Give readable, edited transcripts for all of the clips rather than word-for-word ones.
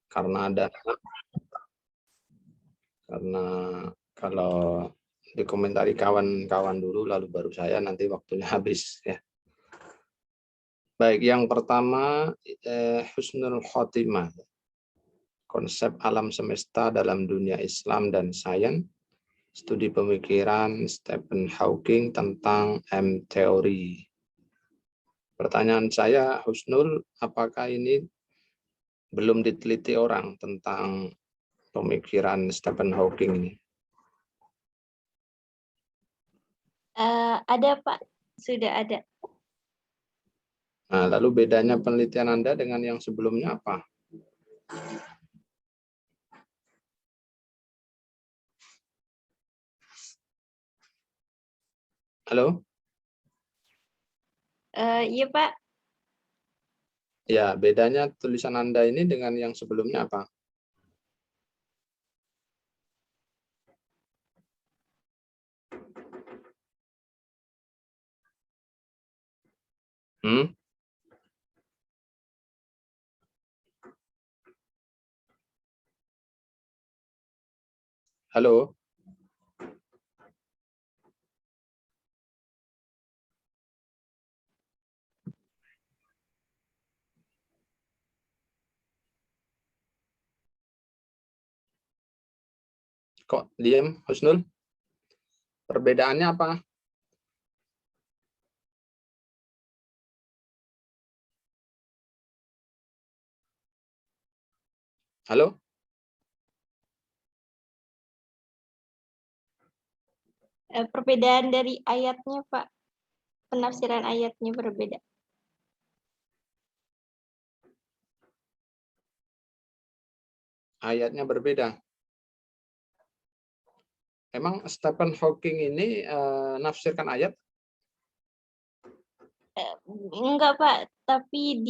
karena kalau dikomentari kawan-kawan dulu lalu baru saya, nanti waktunya habis ya. Baik, yang pertama husnul khotimah. Konsep alam semesta dalam dunia Islam dan sains. Studi pemikiran Stephen Hawking tentang M-teori. Pertanyaan saya, Husnul, apakah ini belum diteliti orang tentang pemikiran Stephen Hawking ini? Ada Pak, sudah ada. Nah, lalu bedanya penelitian Anda dengan yang sebelumnya apa? Halo? Iya Pak. Ya, bedanya tulisan Anda ini dengan yang sebelumnya apa? Hmm? Halo? Kok diam, Husnul? Perbedaannya apa? Halo? Perbedaan dari ayatnya Pak, penafsiran ayatnya berbeda. Ayatnya berbeda. Emang Stephen Hawking ini nafsirkan ayat? Enggak Pak, tapi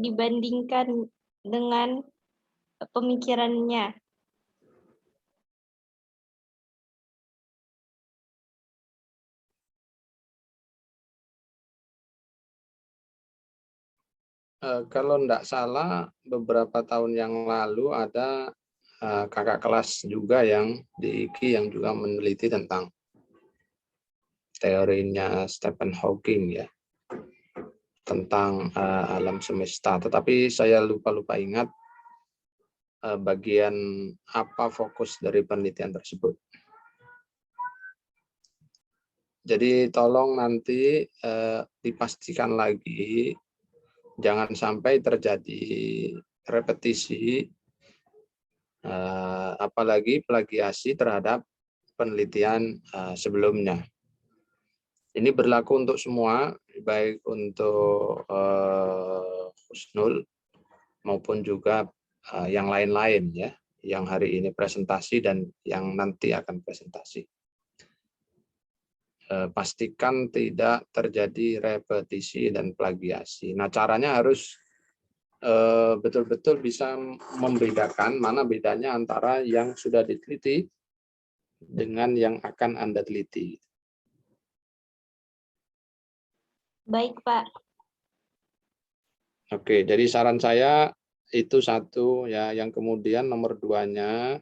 dibandingkan dengan pemikirannya. Kalau tidak salah, beberapa tahun yang lalu ada kakak kelas juga yang di IKI yang juga meneliti tentang teorinya Stephen Hawking ya, tentang alam semesta. Tetapi saya lupa ingat bagian apa fokus dari penelitian tersebut. Jadi tolong nanti dipastikan lagi, jangan sampai terjadi repetisi, apalagi plagiasi terhadap penelitian sebelumnya. Ini berlaku untuk semua, baik untuk Husnul maupun juga yang lain-lain ya, yang hari ini presentasi dan yang nanti akan presentasi. Pastikan tidak terjadi repetisi dan plagiasi. Nah, caranya harus betul-betul bisa membedakan mana bedanya antara yang sudah diteliti dengan yang akan Anda teliti. Baik Pak. Oke, jadi saran saya itu satu ya. Yang kemudian nomor 2-nya,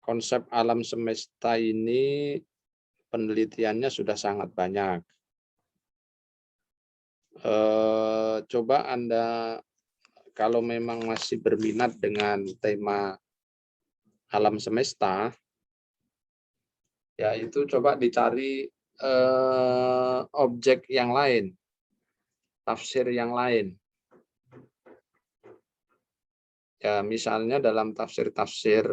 konsep alam semesta ini penelitiannya sudah sangat banyak. Coba Anda kalau memang masih berminat dengan tema alam semesta, ya itu coba dicari objek yang lain, tafsir yang lain. Ya, misalnya dalam tafsir-tafsir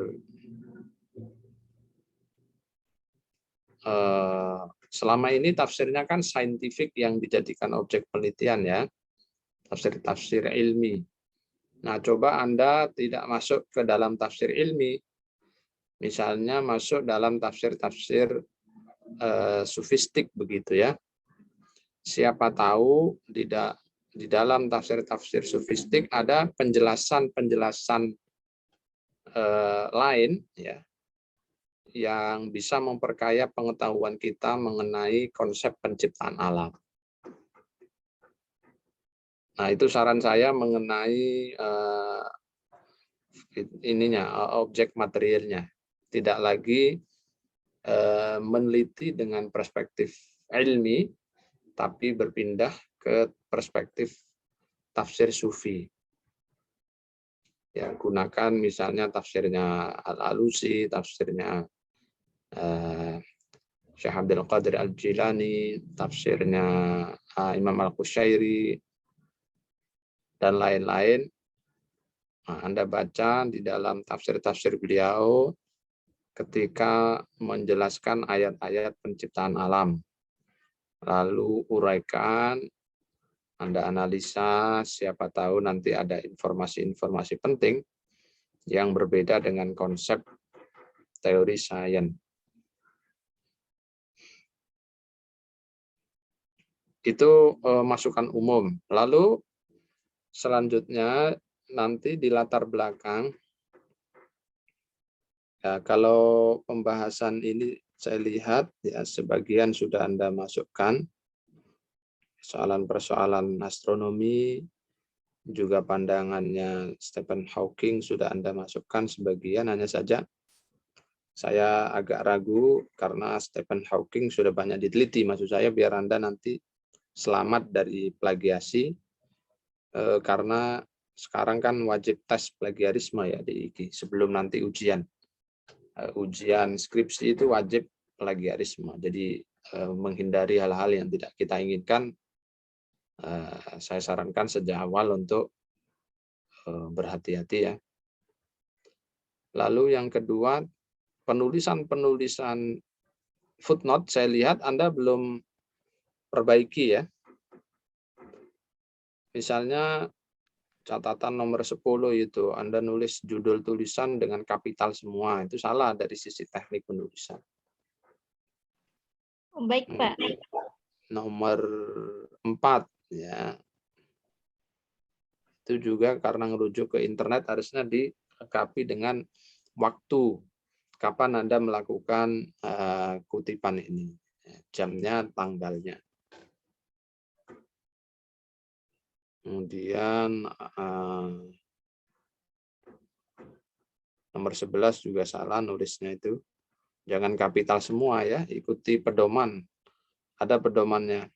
selama ini tafsirnya kan saintifik yang dijadikan objek penelitian ya, tafsir-tafsir ilmi. Nah, coba Anda tidak masuk ke dalam tafsir ilmi, misalnya masuk dalam tafsir-tafsir sufistik begitu ya. Siapa tahu di dalam tafsir-tafsir sufistik ada penjelasan-penjelasan lain ya, yang bisa memperkaya pengetahuan kita mengenai konsep penciptaan alam. Nah, itu saran saya mengenai objek materialnya, tidak lagi meneliti dengan perspektif ilmi, tapi berpindah ke perspektif tafsir sufi. Ya, gunakan misalnya tafsirnya Al-Alusi, tafsirnya Syekh Abdul Qadir Al-Jilani, tafsirnya Imam Al-Qushairi, dan lain-lain. Nah, Anda baca di dalam tafsir-tafsir beliau ketika menjelaskan ayat-ayat penciptaan alam. Lalu uraikan, Anda analisa, siapa tahu nanti ada informasi-informasi penting yang berbeda dengan konsep teori sains. Itu masukan umum. Lalu selanjutnya nanti di latar belakang, ya, kalau pembahasan ini saya lihat ya sebagian sudah Anda masukkan, persoalan astronomi, juga pandangannya Stephen Hawking sudah Anda masukkan sebagian, hanya saja saya agak ragu karena Stephen Hawking sudah banyak diteliti, maksud saya biar Anda nanti selamat dari plagiasi, karena sekarang kan wajib tes plagiarisme ya di IGI sebelum nanti ujian. Ujian skripsi itu wajib plagiarisme, jadi menghindari hal-hal yang tidak kita inginkan. Saya sarankan sejak awal untuk berhati-hati ya. Lalu yang kedua, penulisan footnote saya lihat Anda belum perbaiki ya. Misalnya catatan nomor 10 itu Anda nulis judul tulisan dengan kapital semua, itu salah dari sisi teknik penulisan. Baik, Pak. Nomor 4 ya. Itu juga karena ngerujuk ke internet harusnya dilengkapi dengan waktu kapan Anda melakukan kutipan ini, jamnya, tanggalnya. Kemudian nomor 11 juga salah nulisnya itu. Jangan kapital semua ya, ikuti pedoman. Ada pedomannya.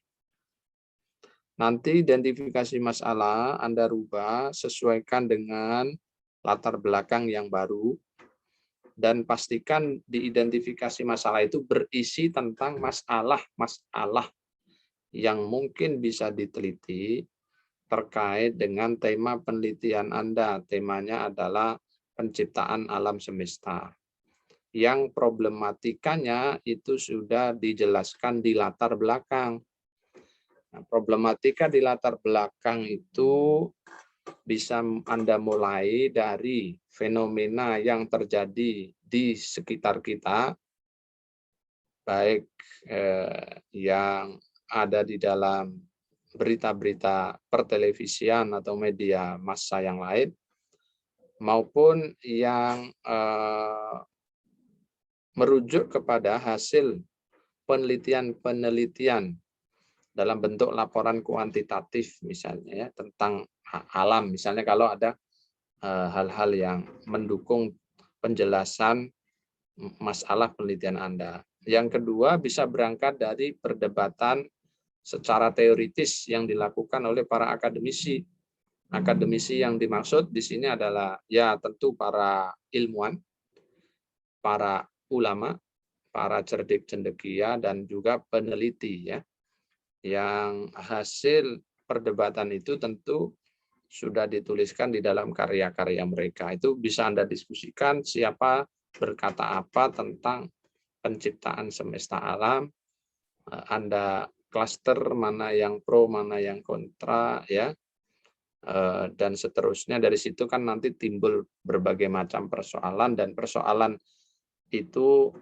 Nanti identifikasi masalah Anda rubah sesuaikan dengan latar belakang yang baru, dan pastikan di identifikasi masalah itu berisi tentang masalah yang mungkin bisa diteliti terkait dengan tema penelitian Anda. Temanya adalah penciptaan alam semesta. Yang problematikanya itu sudah dijelaskan di latar belakang. Nah, problematika di latar belakang itu bisa Anda mulai dari fenomena yang terjadi di sekitar kita, baik yang ada di dalam berita-berita pertelevisian atau media massa yang lain, maupun yang merujuk kepada hasil penelitian-penelitian dalam bentuk laporan kuantitatif misalnya ya, tentang alam. Misalnya kalau ada hal-hal yang mendukung penjelasan masalah penelitian Anda. Yang kedua bisa berangkat dari perdebatan secara teoritis yang dilakukan oleh para akademisi. Akademisi yang dimaksud di sini adalah ya tentu para ilmuwan, para ulama, para cerdik cendekia, dan juga peneliti ya. Yang hasil perdebatan itu tentu sudah dituliskan di dalam karya-karya mereka. Itu bisa Anda diskusikan siapa berkata apa tentang penciptaan semesta alam. Anda klaster mana yang pro, mana yang kontra ya. Dan seterusnya. Dari situ kan nanti timbul berbagai macam persoalan, dan persoalan itu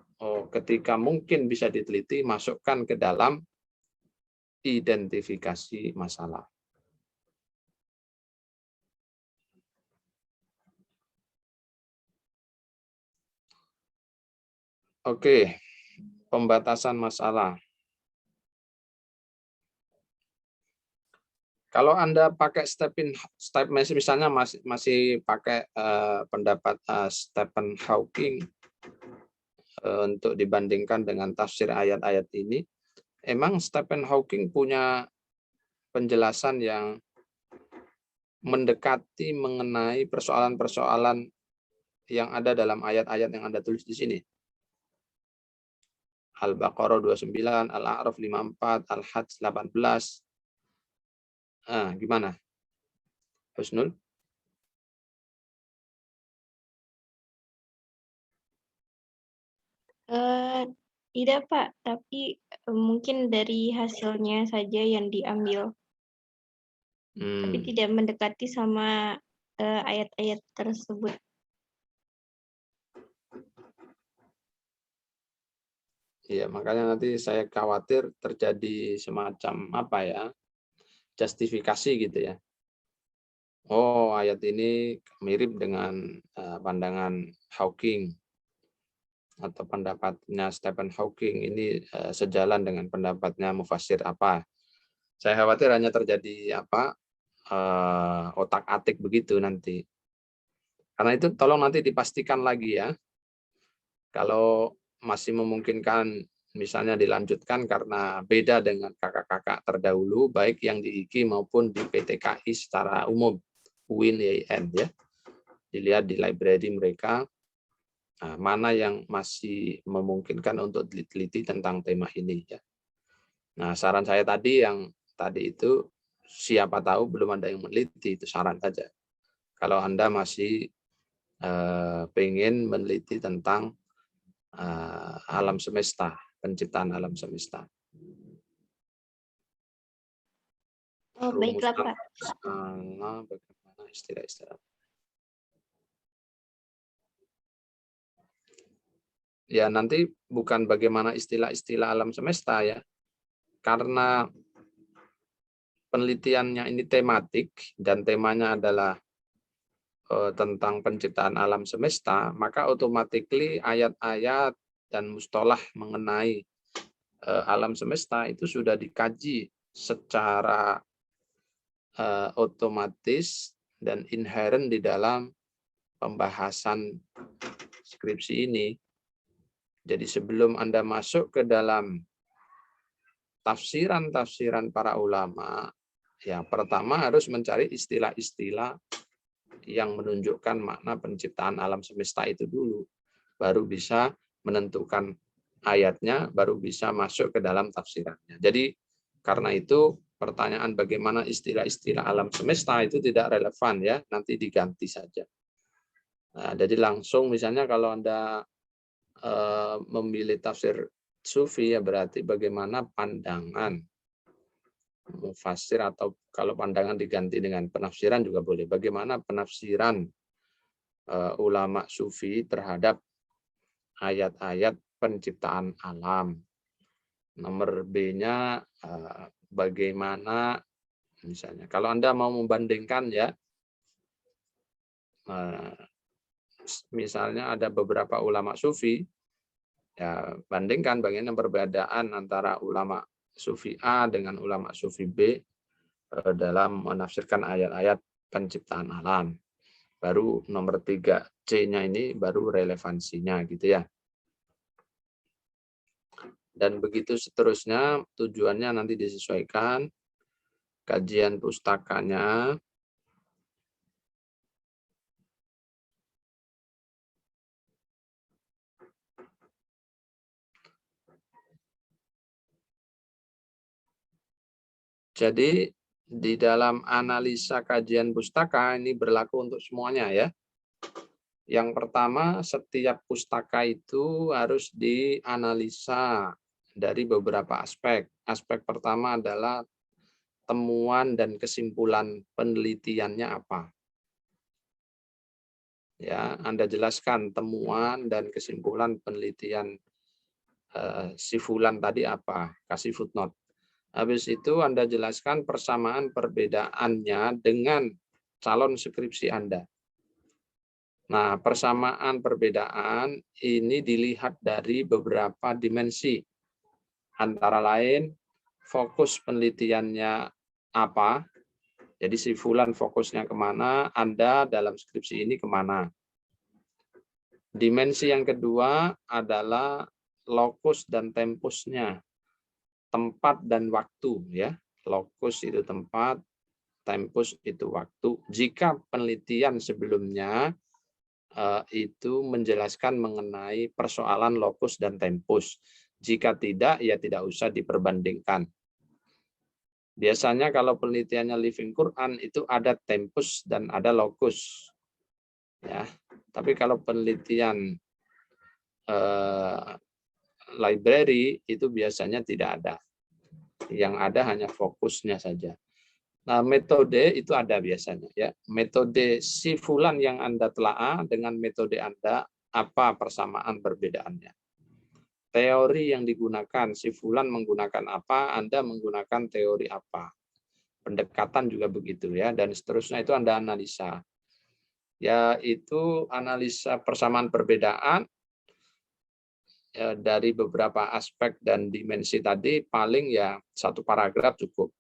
ketika mungkin bisa diteliti masukkan ke dalam identifikasi masalah. Oke, pembatasan masalah. Kalau Anda pakai misalnya masih pakai pendapat Stephen Hawking untuk dibandingkan dengan tafsir ayat-ayat ini, emang Stephen Hawking punya penjelasan yang mendekati mengenai persoalan-persoalan yang ada dalam ayat-ayat yang Anda tulis di sini. Al-Baqarah 29, Al-A'raf 54, Al-Hajj 18. Gimana? Husnul? Tidak, Pak, tapi mungkin dari hasilnya saja yang diambil, tapi tidak mendekati sama ayat-ayat tersebut. Iya, makanya nanti saya khawatir terjadi semacam apa ya, justifikasi gitu ya. Oh, ayat ini mirip dengan pandangan Hawking atau pendapatnya Stephen Hawking ini sejalan dengan pendapatnya mufassir apa. Saya khawatir hanya terjadi apa otak-atik begitu nanti. Karena itu tolong nanti dipastikan lagi ya. Kalau masih memungkinkan misalnya dilanjutkan karena beda dengan kakak-kakak terdahulu, baik yang di IKI maupun di PTKI secara umum, UIN, YIN ya. Dilihat di library mereka, mana yang masih memungkinkan untuk diteliti tentang tema ini ya. Nah, saran saya tadi yang tadi itu siapa tahu belum ada yang meneliti, itu saran saja. Kalau Anda masih pengen meneliti tentang alam semesta, penciptaan alam semesta. Oh, baiklah, Pak. Bagaimana istilah-istilah. Ya, nanti bukan bagaimana istilah-istilah alam semesta ya. Karena penelitiannya ini tematik dan temanya adalah tentang penciptaan alam semesta, maka otomatis ayat-ayat dan mustalah mengenai alam semesta itu sudah dikaji secara otomatis dan inherent di dalam pembahasan skripsi ini. Jadi sebelum Anda masuk ke dalam tafsiran-tafsiran para ulama, yang pertama harus mencari istilah-istilah yang menunjukkan makna penciptaan alam semesta itu dulu. Baru bisa menentukan ayatnya, baru bisa masuk ke dalam tafsirannya. Jadi karena itu pertanyaan bagaimana istilah-istilah alam semesta itu tidak relevan ya, nanti diganti saja. Nah, jadi langsung misalnya kalau Anda memilih tafsir sufi ya berarti bagaimana pandangan mufasir atau kalau pandangan diganti dengan penafsiran juga boleh. Bagaimana penafsiran ulama sufi terhadap ayat-ayat penciptaan alam. Nomor B-nya bagaimana misalnya. Kalau Anda mau membandingkan ya, misalnya ada beberapa ulama sufi, ya bandingkan bagaimana perbedaan antara ulama sufi A dengan ulama sufi B dalam menafsirkan ayat-ayat penciptaan alam. Baru nomor 3 C-nya ini baru relevansinya gitu ya. Dan begitu seterusnya, tujuannya nanti disesuaikan kajian pustakanya. Jadi di dalam analisa kajian pustaka ini berlaku untuk semuanya ya. Yang pertama, setiap pustaka itu harus dianalisa dari beberapa aspek. Aspek pertama adalah temuan dan kesimpulan penelitiannya apa. Ya, Anda jelaskan temuan dan kesimpulan penelitian si fulan tadi apa, kasih footnote. Habis itu Anda jelaskan persamaan perbedaannya dengan calon skripsi Anda. Nah, persamaan perbedaan ini dilihat dari beberapa dimensi. Antara lain, fokus penelitiannya apa, Jadi si fulan fokusnya kemana, Anda dalam skripsi ini kemana. Dimensi yang kedua adalah lokus dan tempusnya, tempat dan waktu ya. Lokus itu tempat, tempus itu waktu. Jika penelitian sebelumnya itu menjelaskan mengenai persoalan lokus dan tempus. Jika tidak, ya tidak usah diperbandingkan. Biasanya kalau penelitiannya Living Quran itu ada tempus dan ada lokus. Ya, tapi kalau penelitian library itu biasanya tidak ada. Yang ada hanya fokusnya saja. Nah, metode itu ada biasanya ya. Metode si fulan yang Anda telaah dengan metode Anda, apa persamaan perbedaannya? Teori yang digunakan, si fulan menggunakan apa, Anda menggunakan teori apa. Pendekatan juga begitu ya, dan seterusnya itu Anda analisa. Ya, itu analisa persamaan perbedaan ya, dari beberapa aspek dan dimensi tadi paling ya 1 paragraf cukup.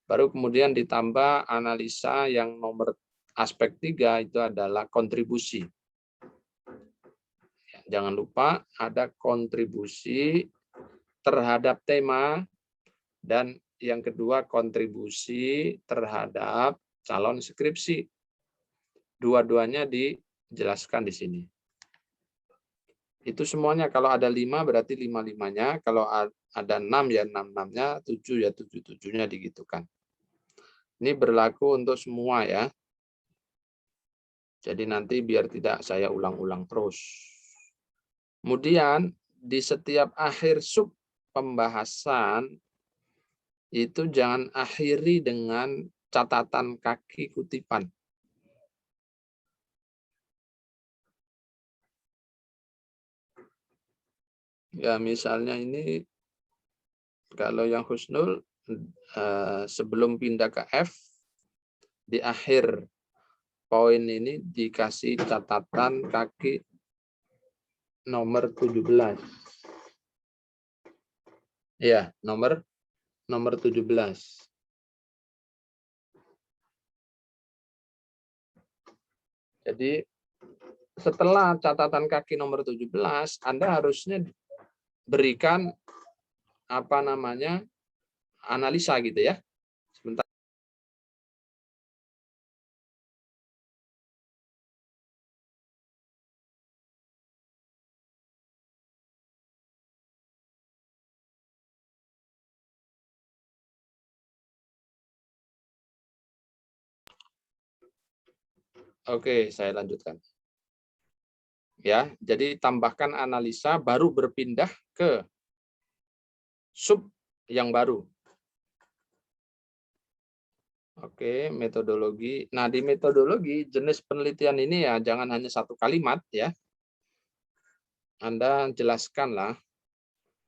Baru kemudian ditambah analisa yang nomor aspek 3 itu adalah kontribusi. Jangan lupa ada kontribusi terhadap tema dan yang kedua kontribusi terhadap calon skripsi. Dua-duanya dijelaskan di sini. Itu semuanya kalau ada 5 berarti 5-5-nya, kalau ada 6 ya 6-6-nya, 7 ya 7-7-nya digitukan. Ini berlaku untuk semua ya. Jadi nanti biar tidak saya ulang-ulang terus. Kemudian di setiap akhir sub pembahasan itu jangan akhiri dengan catatan kaki kutipan. Ya misalnya ini kalau yang Husnul sebelum pindah ke F di akhir poin ini dikasih catatan kaki nomor 17. Ya, nomor 17. Jadi setelah catatan kaki nomor 17, Anda harusnya berikan apa namanya analisa gitu ya. Sebentar. Oke, saya lanjutkan. Ya, jadi tambahkan analisa baru berpindah ke sub yang baru. Oke, metodologi. Nah, di metodologi jenis penelitian ini ya jangan hanya 1 kalimat ya. Anda jelaskanlah.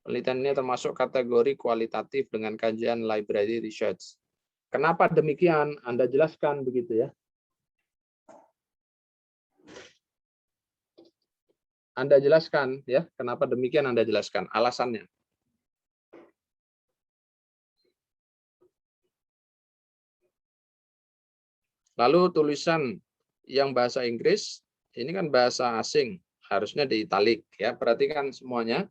Penelitian ini termasuk kategori kualitatif dengan kajian library research. Kenapa demikian? Anda jelaskan begitu ya. Anda jelaskan ya, kenapa demikian Anda jelaskan alasannya. Lalu tulisan yang bahasa Inggris, ini kan bahasa asing, harusnya di italik ya. Perhatikan semuanya.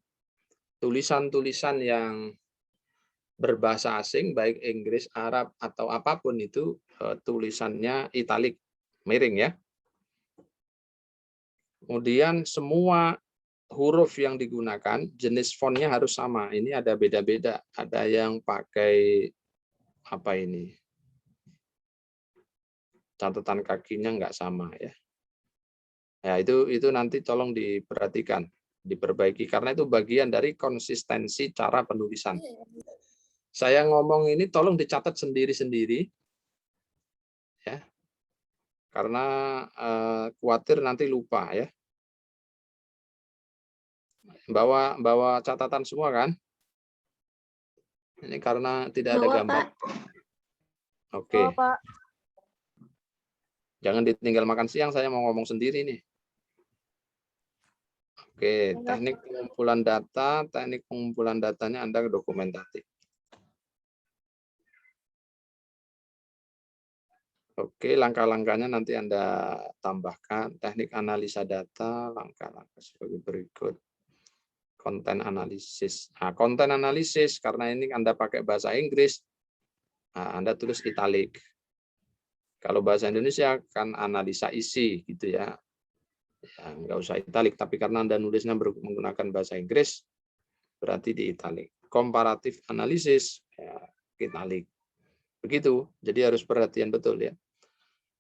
Tulisan-tulisan yang berbahasa asing baik Inggris, Arab atau apapun itu tulisannya italik, miring ya. Kemudian semua huruf yang digunakan, jenis fontnya harus sama. Ini ada beda-beda. Ada yang pakai apa ini? Catatan kakinya nggak sama ya. Ya itu nanti tolong diperhatikan, diperbaiki karena itu bagian dari konsistensi cara penulisan. Saya ngomong ini tolong dicatat sendiri-sendiri ya. Karena khawatir nanti lupa ya. Bawa catatan semua kan? Ini karena tidak ada gambar. Oke. Pak. Jangan ditinggal makan siang, saya mau ngomong sendiri nih. Oke, teknik pengumpulan datanya Anda dokumentatif. Oke, langkah-langkahnya nanti Anda tambahkan. Teknik analisa data, langkah-langkah sebagai berikut. Konten analisis. Nah, konten analisis, karena ini Anda pakai bahasa Inggris, nah, Anda tulis italik. Kalau bahasa Indonesia kan analisa isi, gitu ya. Ya, nggak usah italik, tapi karena Anda nulisnya menggunakan bahasa Inggris, berarti di italik. Komparatif analisis, ya, italik. Begitu, jadi harus perhatian betul ya.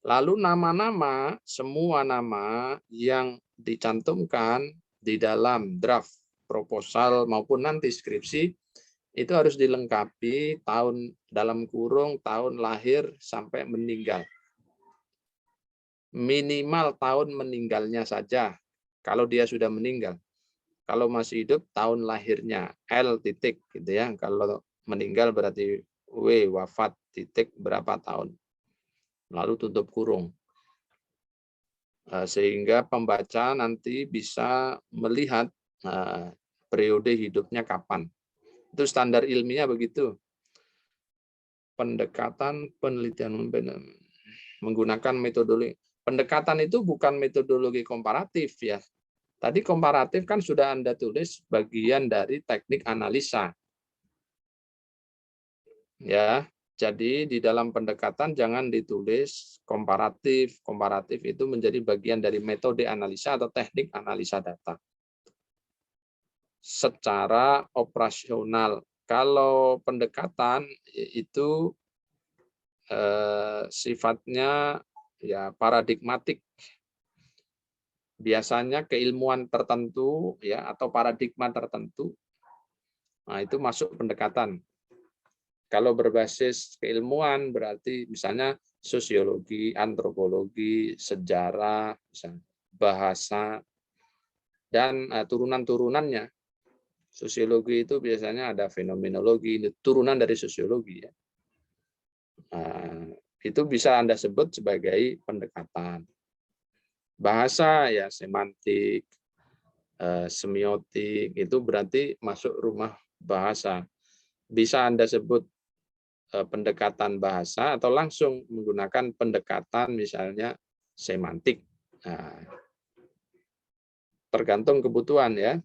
Lalu nama-nama, semua nama yang dicantumkan di dalam draft proposal maupun nanti skripsi, itu harus dilengkapi tahun dalam kurung tahun lahir sampai meninggal. Minimal tahun meninggalnya saja, kalau dia sudah meninggal. Kalau masih hidup, tahun lahirnya, L titik, gitu ya. Kalau meninggal berarti W, wafat titik, berapa tahun. Lalu tutup kurung. Sehingga pembaca nanti bisa melihat periode hidupnya kapan. Itu standar ilmiah begitu. Pendekatan penelitian menggunakan metodologi. Pendekatan itu bukan metodologi komparatif ya. Tadi komparatif kan sudah Anda tulis bagian dari teknik analisa. Ya, jadi di dalam pendekatan jangan ditulis komparatif. Komparatif itu menjadi bagian dari metode analisa atau teknik analisa data. Secara operasional, kalau pendekatan itu sifatnya ya paradigmatik. Biasanya keilmuan tertentu ya atau paradigma tertentu. Nah, itu masuk pendekatan. Kalau berbasis keilmuan berarti misalnya sosiologi, antropologi, sejarah, misalnya, bahasa, dan turunan-turunannya. Sosiologi itu biasanya ada fenomenologi, turunan dari sosiologi. Ya. Nah, itu bisa Anda sebut sebagai pendekatan. Bahasa ya semantik, semiotik, itu berarti masuk rumah bahasa. Bisa Anda sebut pendekatan bahasa atau langsung menggunakan pendekatan misalnya semantik. Nah, tergantung kebutuhan ya.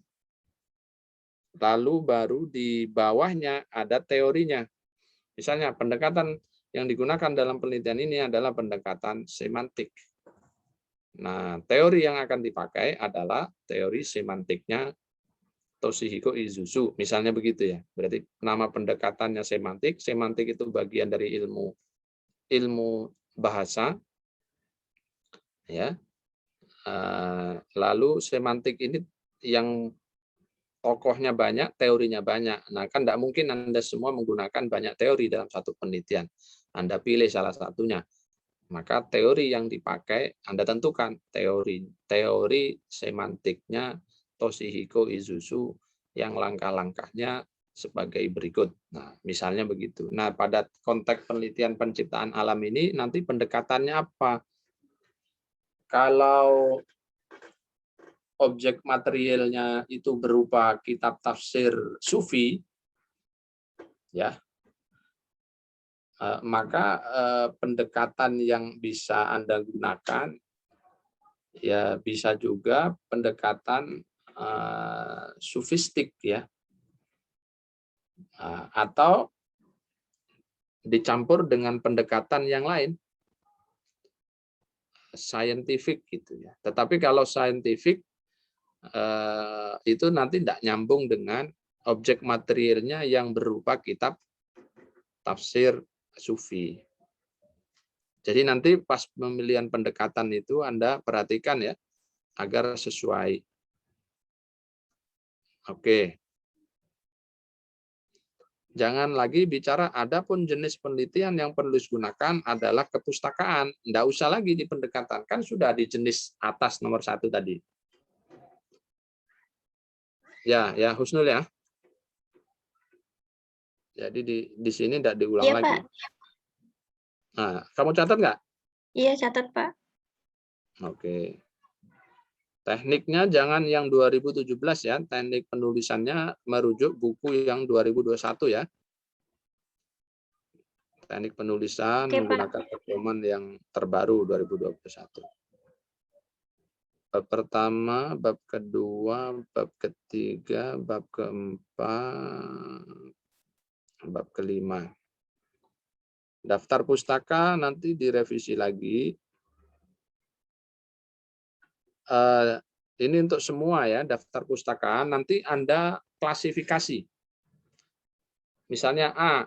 Lalu baru di bawahnya ada teorinya. Misalnya pendekatan yang digunakan dalam penelitian ini adalah pendekatan semantik. Nah, teori yang akan dipakai adalah teori semantiknya Toshihiko Izuzu, misalnya begitu ya. Berarti nama pendekatannya semantik. Semantik itu bagian dari ilmu bahasa. Ya. Lalu semantik ini yang tokohnya banyak, teorinya banyak. Nah, kan tidak mungkin Anda semua menggunakan banyak teori dalam satu penelitian. Anda pilih salah satunya. Maka teori yang dipakai Anda tentukan teori semantiknya Toshihiko Izuzu yang langkah-langkahnya sebagai berikut. Nah, misalnya begitu. Nah, pada konteks penelitian penciptaan alam ini nanti pendekatannya apa? Kalau objek materialnya itu berupa kitab tafsir sufi, ya, maka pendekatan yang bisa Anda gunakan ya bisa juga pendekatan sufistik ya, atau dicampur dengan pendekatan yang lain, scientific gitu ya. Tetapi kalau scientific itu nanti tidak nyambung dengan objek materialnya yang berupa kitab tafsir sufi. Jadi nanti pas pemilihan pendekatan itu Anda perhatikan ya agar sesuai. Oke. Jangan lagi bicara adapun jenis penelitian yang perlu digunakan adalah kepustakaan. Tidak usah lagi di pendekatan, kan sudah di jenis atas nomor 1 tadi. Ya Husnul ya. Jadi di sini tidak diulang Iya, lagi. Pak. Nah, kamu catat nggak? Iya, catat, Pak. Oke. Tekniknya jangan yang 2017 ya. Teknik penulisannya merujuk buku yang 2021 ya. Teknik penulisan Oke, Pak. menggunakan pedoman yang terbaru 2021. Bab pertama, bab kedua, bab ketiga, bab keempat, bab kelima. Daftar pustaka nanti direvisi lagi. Ini untuk semua ya, daftar pustaka. Nanti Anda klasifikasi. Misalnya A,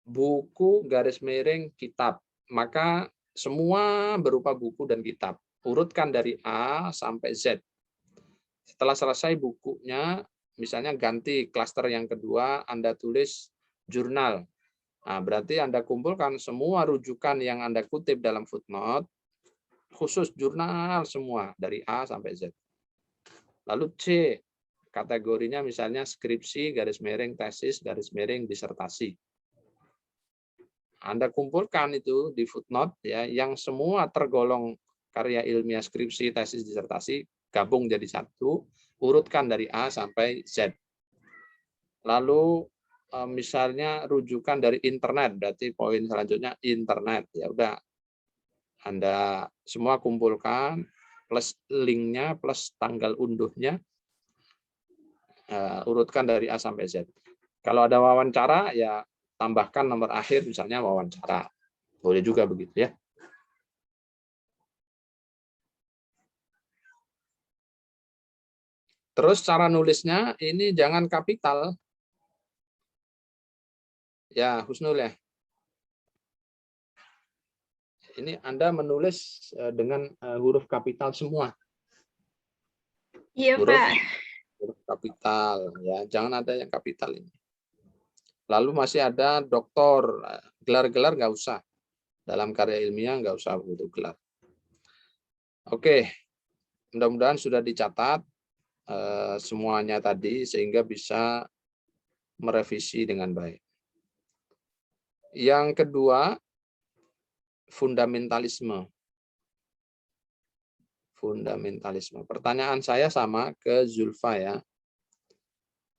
buku garis miring kitab. Maka semua berupa buku dan kitab. Urutkan dari A sampai Z. Setelah selesai bukunya, misalnya ganti klaster yang kedua, Anda tulis jurnal. Nah, berarti Anda kumpulkan semua rujukan yang Anda kutip dalam footnote, khusus jurnal semua, dari A sampai Z. Lalu C, kategorinya misalnya skripsi, garis miring, tesis, garis miring, disertasi. Anda kumpulkan itu di footnote, ya, yang semua tergolong karya ilmiah, skripsi, tesis, disertasi, gabung jadi satu, urutkan dari A sampai Z. Lalu misalnya rujukan dari internet, berarti poin selanjutnya internet. Ya udah, Anda semua kumpulkan plus linknya plus tanggal unduhnya, urutkan dari A sampai Z. Kalau ada wawancara, ya tambahkan nomor akhir misalnya wawancara. Boleh juga begitu ya. Terus cara nulisnya ini jangan kapital. Ya, Husnul ya. Ini Anda menulis dengan huruf kapital semua. Iya, Huruf Pak. kapital ya, jangan ada yang kapital ini. Lalu masih ada doktor, gelar-gelar nggak usah. Dalam karya ilmiah nggak usah begitu gelar. Oke, mudah-mudahan sudah dicatat semuanya tadi sehingga bisa merevisi dengan baik. Yang kedua, fundamentalisme. Fundamentalisme. Pertanyaan saya sama ke Zulfa ya.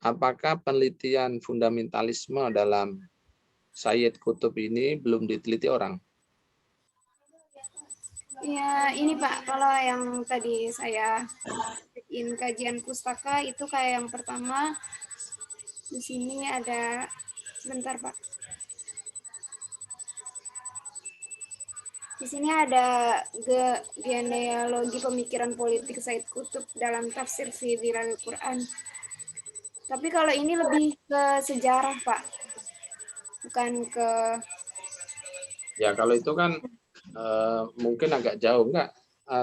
Apakah penelitian fundamentalisme dalam Sayyid Qutb ini belum diteliti orang? Ya, ini Pak, kalau yang tadi saya bikin kajian pustaka itu kayak yang pertama di sini ada, sebentar Pak. Di sini ada genealogi pemikiran politik Said Qutb dalam tafsir fi Dhilal Quran. Tapi kalau ini lebih ke sejarah Pak, bukan ke. Ya kalau itu kan mungkin agak jauh, enggak?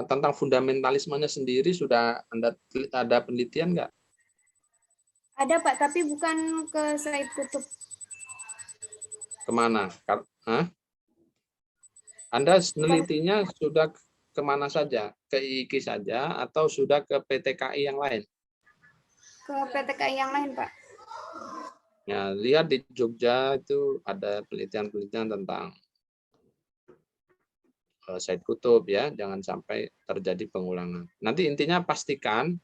Tentang fundamentalismenya sendiri sudah Anda ada penelitian enggak? Ada Pak, tapi bukan ke Said Qutb. Kemana? Hah? Anda penelitinya sudah kemana saja? Ke IIKI saja atau sudah ke PTKI yang lain? Ke PTKI yang lain Pak. Ya, lihat di Jogja itu ada penelitian-penelitian tentang Said Qutb ya, jangan sampai terjadi pengulangan. Nanti intinya pastikan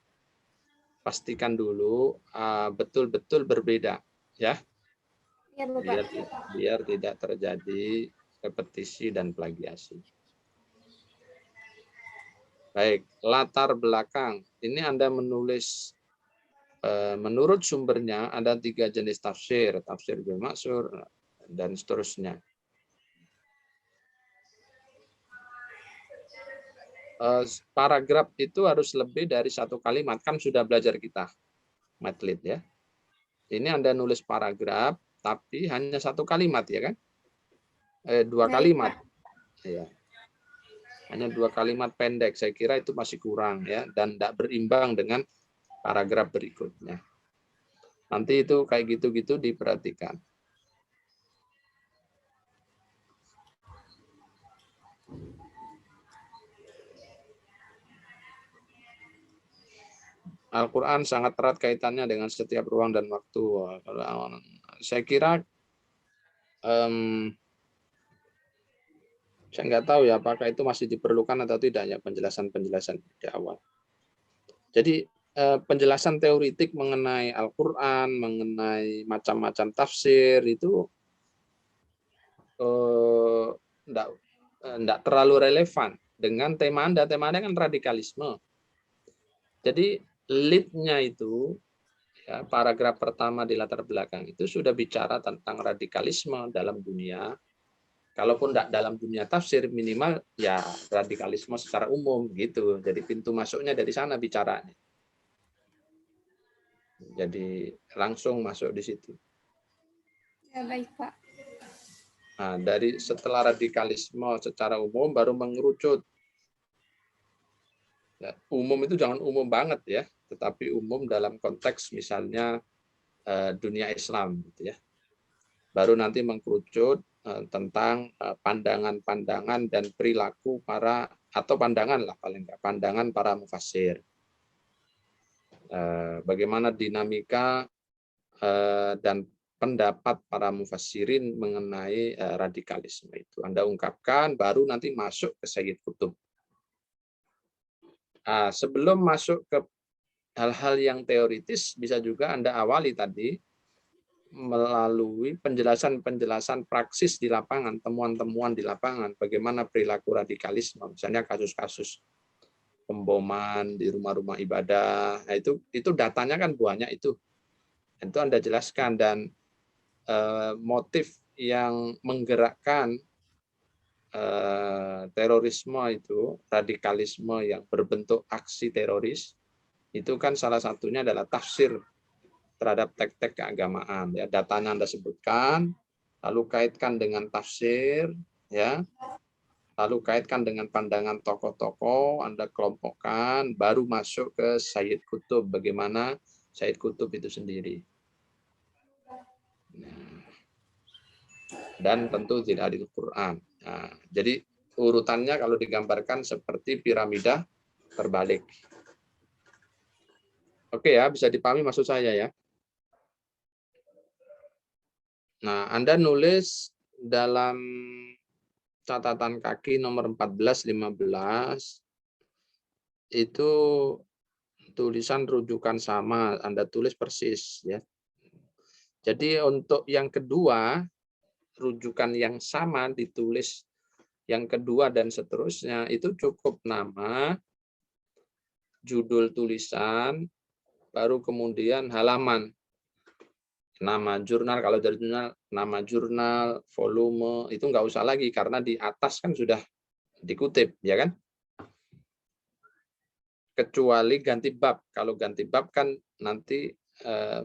dulu betul-betul berbeda ya. Ya, Bapak. Biar tidak terjadi repetisi dan plagiasi. Baik, latar belakang. Ini Anda menulis menurut sumbernya ada 3 jenis tafsir, tafsir bil maksur dan seterusnya. Paragraf itu harus lebih dari 1 kalimat, kan sudah belajar kita Madlit ya. Ini Anda nulis paragraf tapi hanya 1 kalimat ya kan? 2 kalimat. Ya. Hanya 2 kalimat pendek, saya kira itu masih kurang ya, dan tidak berimbang dengan paragraf berikutnya. Nanti itu kayak gitu-gitu diperhatikan. Al-Quran sangat erat kaitannya dengan setiap ruang dan waktu. Saya kira saya nggak tahu ya apakah itu masih diperlukan atau tidak ya penjelasan-penjelasan di awal. Jadi penjelasan teoritik mengenai Al-Quran, mengenai macam-macam tafsir itu enggak terlalu relevan dengan tema Anda. Tema Anda kan radikalisme. Jadi lead-nya itu, ya, paragraf pertama di latar belakang itu sudah bicara tentang radikalisme dalam dunia. Kalaupun tidak dalam dunia tafsir, minimal ya radikalisme secara umum gitu. Jadi pintu masuknya dari sana bicaranya. Jadi langsung masuk di situ. Ya, baik, Pak. Nah, dari setelah radikalisme secara umum baru mengerucut. Ya, umum itu jangan umum banget ya, tetapi umum dalam konteks misalnya dunia Islam gitu ya. Baru nanti mengkerucut tentang pandangan-pandangan dan perilaku para, atau pandangan lah paling enggak, pandangan para mufassir. Bagaimana dinamika dan pendapat para mufassirin mengenai radikalisme itu. Anda ungkapkan, baru nanti masuk ke Sayyid Qutb. Sebelum masuk ke hal-hal yang teoritis, bisa juga Anda awali tadi melalui penjelasan-penjelasan praksis di lapangan, temuan-temuan di lapangan, bagaimana perilaku radikalisme, misalnya kasus-kasus pemboman di rumah-rumah ibadah. Nah, itu datanya kan banyak itu. Itu Anda jelaskan, dan motif yang menggerakkan terorisme itu, radikalisme yang berbentuk aksi teroris, itu kan salah satunya adalah tafsir terhadap teks-teks keagamaan. Ya, datanya Anda sebutkan, lalu kaitkan dengan tafsir, ya, lalu kaitkan dengan pandangan tokoh-tokoh, Anda kelompokkan, baru masuk ke Sayyid Qutb, bagaimana Sayyid Qutb itu sendiri. Dan tentu tidak di Quran. Nah, jadi urutannya kalau digambarkan seperti piramida terbalik. Oke ya, bisa dipahami maksud saya ya. Nah, Anda nulis dalam catatan kaki nomor 14-15 itu tulisan rujukan sama, Anda tulis persis ya. Jadi untuk yang kedua, rujukan yang sama ditulis yang kedua dan seterusnya, itu cukup nama, judul tulisan, baru kemudian halaman. Nama jurnal, kalau dari jurnal, nama jurnal, volume, itu nggak usah lagi karena di atas kan sudah dikutip, ya kan? Kecuali ganti bab. Kalau ganti bab kan nanti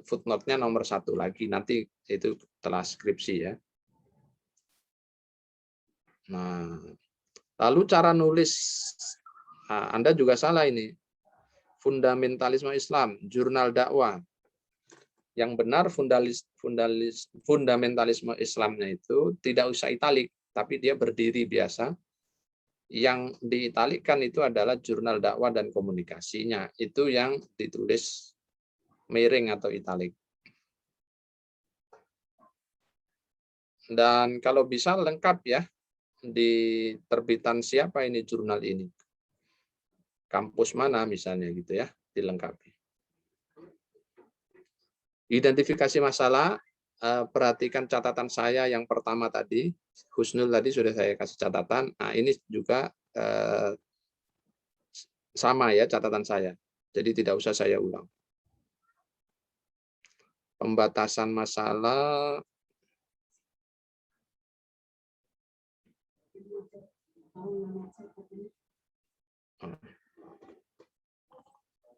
footnote-nya nomor 1 lagi, nanti itu setelah skripsi ya. Nah, lalu cara nulis, Anda juga salah ini. Fundamentalisme Islam, jurnal dakwah. Yang benar fundamentalisme Islamnya itu tidak usah italik, tapi dia berdiri biasa. Yang diitalikan itu adalah jurnal dakwah dan komunikasinya. Itu yang ditulis miring atau italik. Dan kalau bisa lengkap ya, di terbitan siapa ini jurnal ini. Kampus mana misalnya gitu ya, dilengkapi. Identifikasi masalah, perhatikan catatan saya yang pertama tadi, Husnul tadi sudah saya kasih catatan. Nah, ini juga sama ya catatan saya. Jadi tidak usah saya ulang. Pembatasan masalah.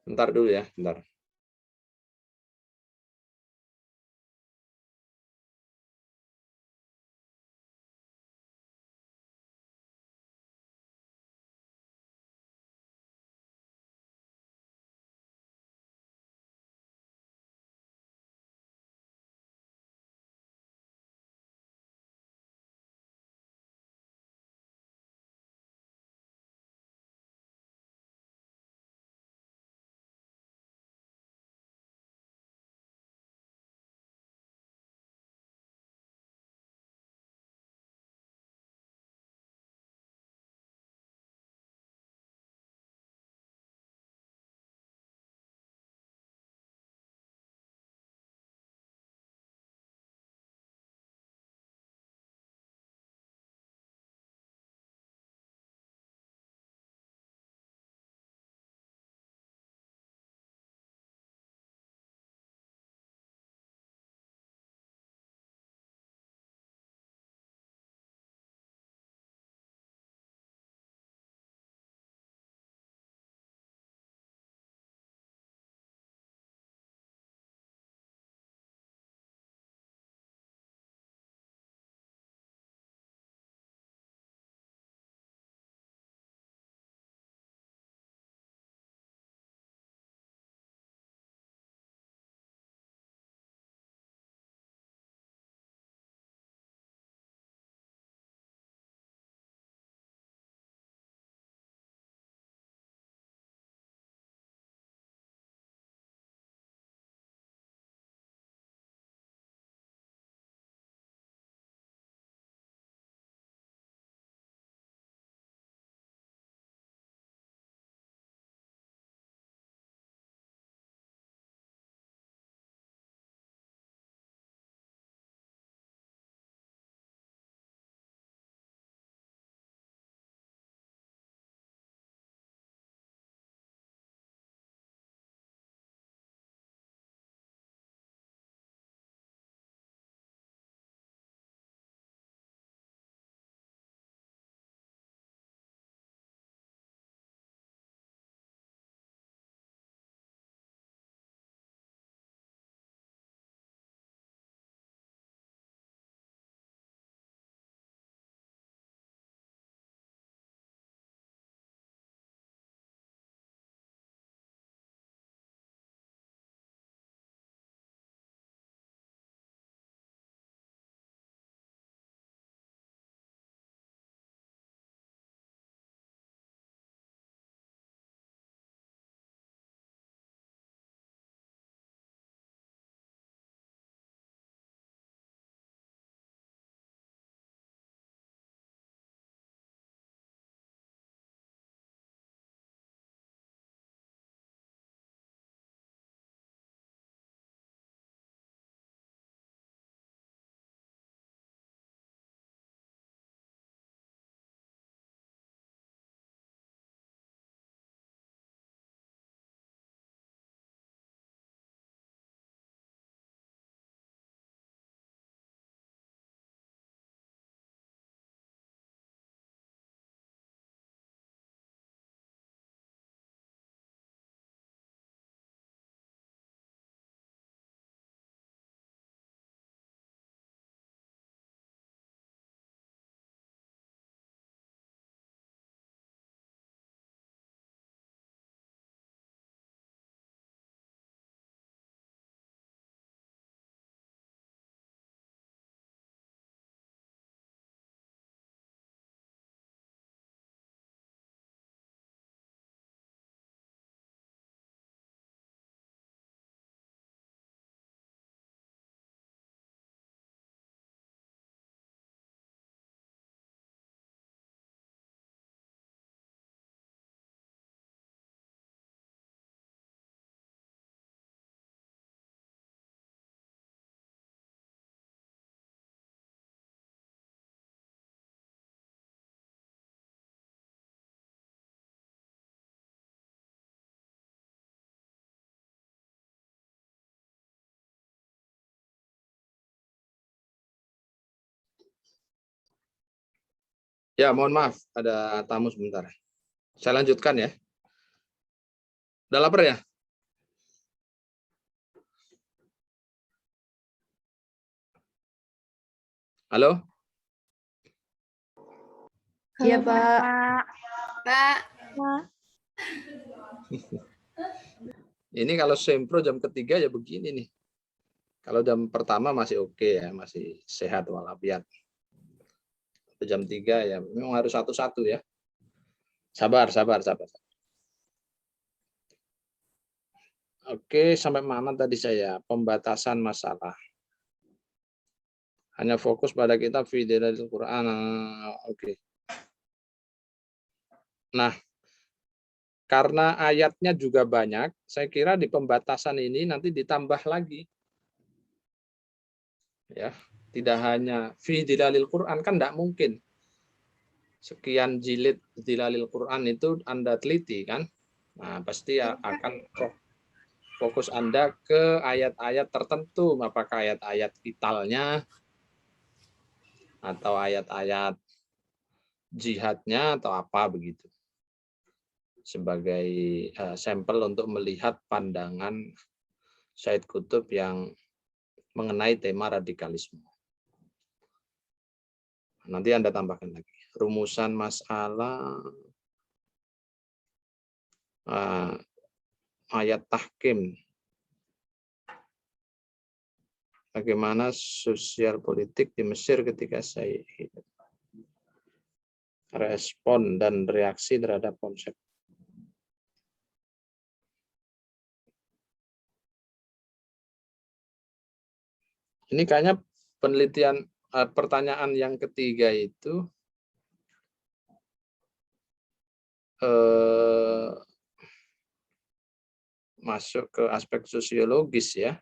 Bentar dulu ya, bentar. Ya, mohon maaf, ada tamu sebentar. Saya lanjutkan ya. Udah lapar ya? Halo? Iya, Pak. Pak. Ini kalau sempro jam ketiga ya begini nih. Kalau jam pertama masih oke ya, masih sehat walafiat. Jam 3 ya memang harus satu-satu ya. Sabar. Oke, sampai mana tadi saya? Pembatasan masalah. Hanya fokus pada kitab fi dilalil Quran. Oke. Nah, karena ayatnya juga banyak, saya kira di pembatasan ini nanti ditambah lagi. Ya, tidak hanya fi dilalil Quran, kan tidak mungkin. Sekian jilid dilalil Quran itu Anda teliti kan? Nah, pasti akan fokus Anda ke ayat-ayat tertentu, apakah ayat-ayat vitalnya atau ayat-ayat jihadnya atau apa begitu. Sebagai sampel untuk melihat pandangan Said Qutb yang mengenai tema radikalisme. Nanti Anda tambahkan lagi. Rumusan masalah ayat tahkim. Bagaimana sosial politik di Mesir ketika saya hidup. Respon dan reaksi terhadap konsep. Ini kayaknya penelitian pertanyaan yang ketiga itu masuk ke aspek sosiologis ya.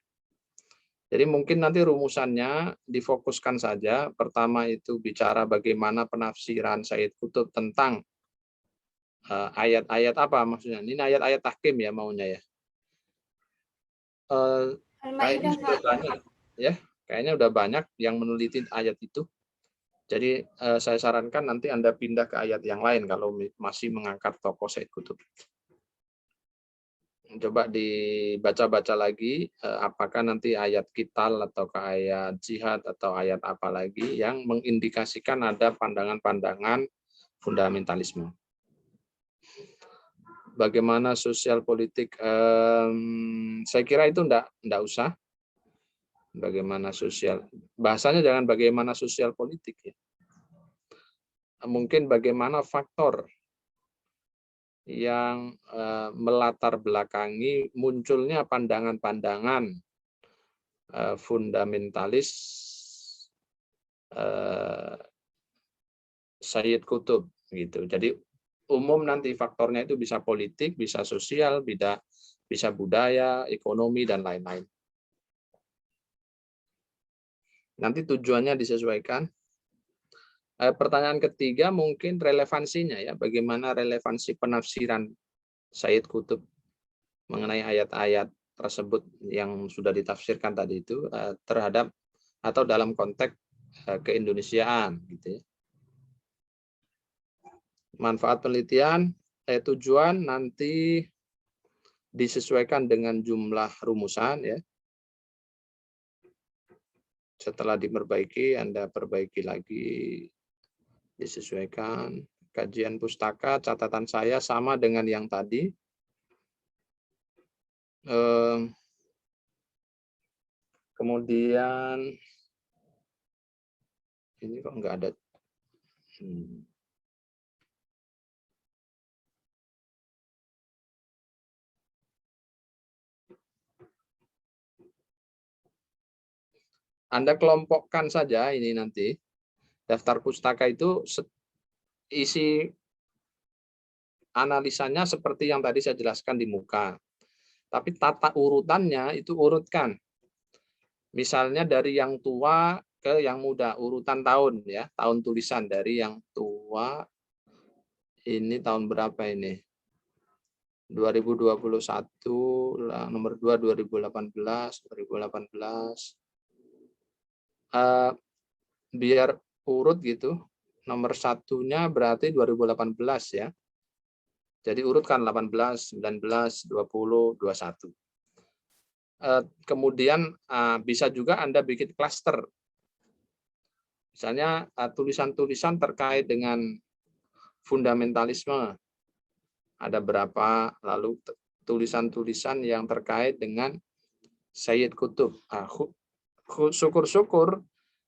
Jadi mungkin nanti rumusannya difokuskan saja. Pertama itu bicara bagaimana penafsiran Said Qutb tentang ayat-ayat apa maksudnya. Ini ayat-ayat tahkim ya maunya ya. Kayaknya sudah banyak ya. Kayaknya udah banyak yang meneliti ayat itu. Jadi saya sarankan nanti Anda pindah ke ayat yang lain kalau masih mengangkat tokoh Said Qutb. Coba dibaca-baca lagi apakah nanti ayat kital atau ayat jihad atau ayat apa lagi yang mengindikasikan ada pandangan-pandangan fundamentalisme. Bagaimana sosial politik? Saya kira itu enggak usah. Bagaimana sosial? Bahasanya jangan bagaimana sosial politik ya. Mungkin bagaimana faktor yang melatar belakangi munculnya pandangan-pandangan fundamentalis Sayyid Qutb gitu. Jadi umum nanti faktornya itu bisa politik, bisa sosial, bisa budaya, ekonomi dan lain-lain. Nanti tujuannya disesuaikan. Pertanyaan ketiga mungkin relevansinya ya, bagaimana relevansi penafsiran Sayyid Qutb mengenai ayat-ayat tersebut yang sudah ditafsirkan tadi itu terhadap atau dalam konteks keindonesiaan gitu ya. Manfaat penelitian, tujuan nanti disesuaikan dengan jumlah rumusan ya. Setelah diperbaiki, Anda perbaiki lagi, disesuaikan. Kajian pustaka, catatan saya sama dengan yang tadi. Kemudian ini kok nggak ada. Anda kelompokkan saja ini nanti. Daftar pustaka itu isi analisanya seperti yang tadi saya jelaskan di muka. Tapi tata urutannya itu urutkan. Misalnya dari yang tua ke yang muda, urutan tahun ya, tahun tulisan dari yang tua. Ini tahun berapa ini? 2021, nomor 2 2018, 2018. Biar urut gitu. nomor satunya berarti 2018 ya. Jadi urutkan 18, 19, 20, 21. Kemudian bisa juga Anda bikin klaster. Misalnya tulisan-tulisan terkait dengan fundamentalisme. Ada berapa, lalu tulisan-tulisan yang terkait dengan Sayyid Qutb. Syukur-syukur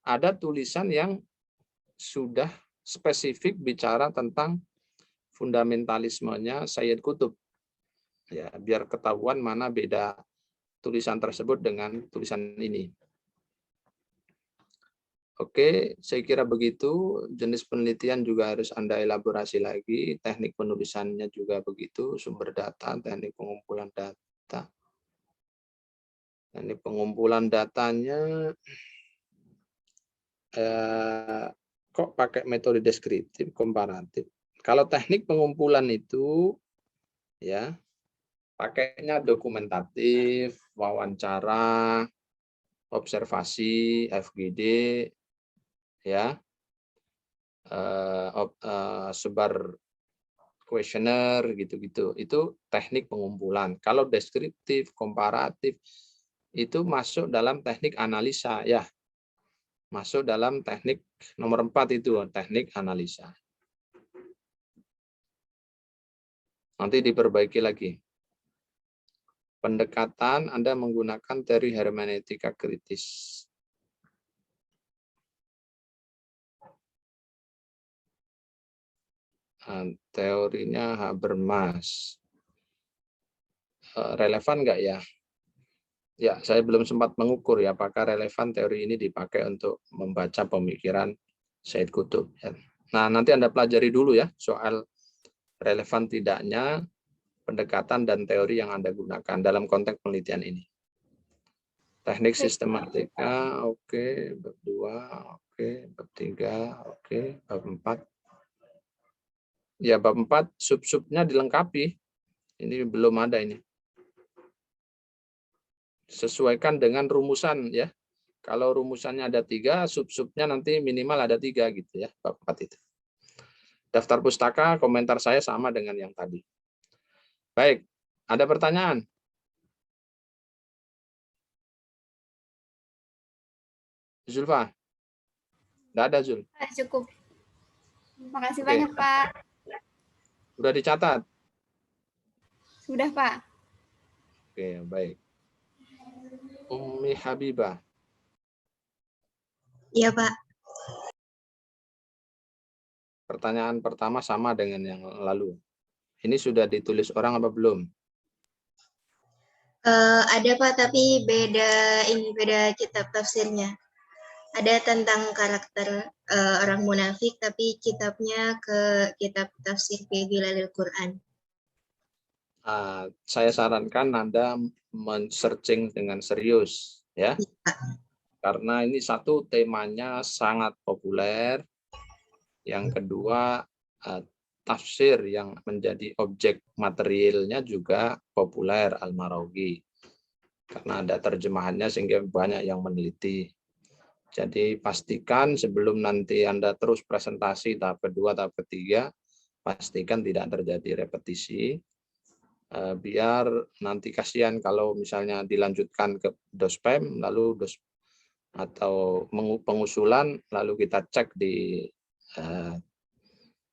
ada tulisan yang sudah spesifik bicara tentang fundamentalismenya Sayyid Qutb. Ya, biar ketahuan mana beda tulisan tersebut dengan tulisan ini. Oke, saya kira begitu. Jenis penelitian juga harus Anda elaborasi lagi. Teknik penulisannya juga begitu. Sumber data, teknik pengumpulan data. Teknik pengumpulan datanya kok pakai metode deskriptif, komparatif. Kalau teknik pengumpulan itu ya pakainya dokumentatif, wawancara, observasi, FGD, ya, sebar kuesioner gitu-gitu. Itu teknik pengumpulan. Kalau deskriptif, komparatif itu masuk dalam teknik analisa ya. Masuk dalam teknik nomor 4 itu, teknik analisa. Nanti diperbaiki lagi. Pendekatan Anda menggunakan teori hermeneutika kritis. Teorinya Habermas. Relevan nggak ya? Ya, saya belum sempat mengukur ya apakah relevan teori ini dipakai untuk membaca pemikiran Sayyid Qutb. Nah, nanti Anda pelajari dulu ya soal relevan tidaknya pendekatan dan teori yang Anda gunakan dalam konteks penelitian ini. Teknik sistematika, oke. Bab 2, oke. Bab 3, oke. Bab 4. Ya, bab 4 sub-subnya dilengkapi. Ini belum ada ini. Sesuaikan dengan rumusan ya. Kalau rumusannya ada 3, sub-subnya nanti minimal ada 3 gitu ya, bab 4 itu. Daftar pustaka, komentar saya sama dengan yang tadi. Baik, ada pertanyaan? Zulfa? Tidak ada, Zul? Cukup. Makasih banyak, Pak. Sudah dicatat? Sudah, Pak. Oke, baik. Ummi Habibah. Iya, Pak. Pertanyaan pertama sama dengan yang lalu. Ini sudah ditulis orang apa belum? Ada, Pak, tapi beda kitab tafsirnya. Ada tentang karakter orang munafik, tapi kitabnya ke kitab tafsir fi Dhilalil Quran. Saya sarankan Anda men-searching dengan serius ya. Karena ini satu, temanya sangat populer. Yang kedua, tafsir yang menjadi objek materialnya juga populer, Al-Maraghi. Karena ada terjemahannya sehingga banyak yang meneliti. Jadi pastikan sebelum nanti Anda terus presentasi tahap kedua, tahap ketiga, pastikan tidak terjadi repetisi. Biar nanti kasihan kalau misalnya dilanjutkan ke dospem, lalu atau pengusulan, lalu kita cek di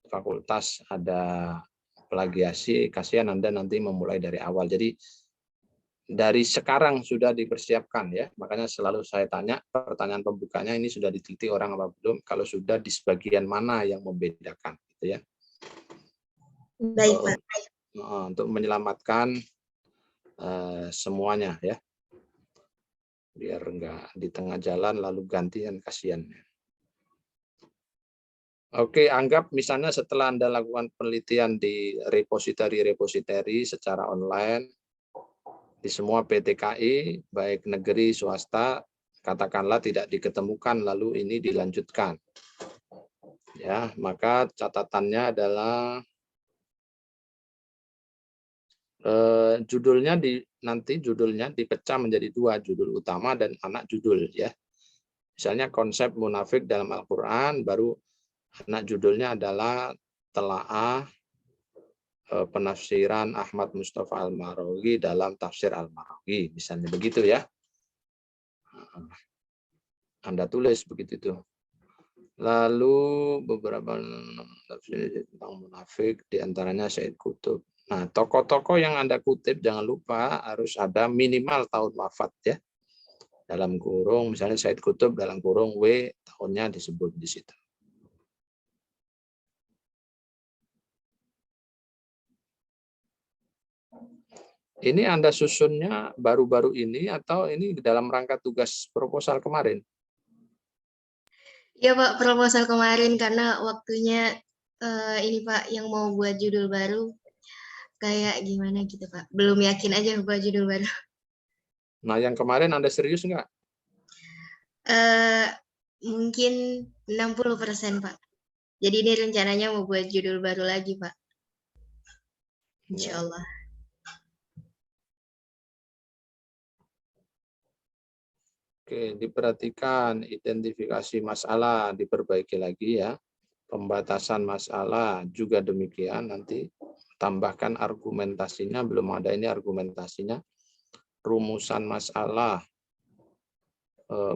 fakultas ada plagiasi, kasihan Anda nanti memulai dari awal. Jadi dari sekarang sudah dipersiapkan ya. Makanya selalu saya tanya, pertanyaan pembukanya ini sudah diteliti orang apa belum? Kalau sudah, di sebagian mana yang membedakan gitu ya. Baik, Pak. Untuk menyelamatkan semuanya ya. Biar enggak di tengah jalan lalu gantian, kasihan. Oke, anggap misalnya setelah Anda lakukan penelitian di repository secara online, di semua PTKI, baik negeri, swasta, katakanlah tidak diketemukan, lalu ini dilanjutkan. Ya, maka catatannya adalah judulnya nanti judulnya dipecah menjadi 2, judul utama dan anak judul ya. Misalnya konsep munafik dalam Al-Qur'an, baru Nah, judulnya adalah Telaah penafsiran Ahmad Mustafa Al-Maraghi dalam tafsir Al-Maraghi, misalnya begitu ya. Anda tulis begitu itu. Lalu beberapa tafsir tentang munafik, diantaranya Said Qutb. Nah, tokoh-tokoh yang Anda kutip jangan lupa harus ada minimal tahun wafat ya. Dalam kurung, misalnya Said Qutb dalam kurung W, tahunnya disebut di situ. Ini Anda susunnya baru-baru ini atau ini dalam rangka tugas proposal kemarin? Ya Pak, proposal kemarin karena waktunya ini Pak yang mau buat judul baru kayak gimana gitu Pak. Belum yakin aja buat judul baru. Nah, yang kemarin Anda serius nggak? Mungkin 60% Pak. Jadi ini rencananya mau buat judul baru lagi Pak. Insya Allah. Oke, diperhatikan identifikasi masalah, diperbaiki lagi ya. Pembatasan masalah juga demikian, nanti tambahkan argumentasinya, belum ada ini argumentasinya. Rumusan masalah,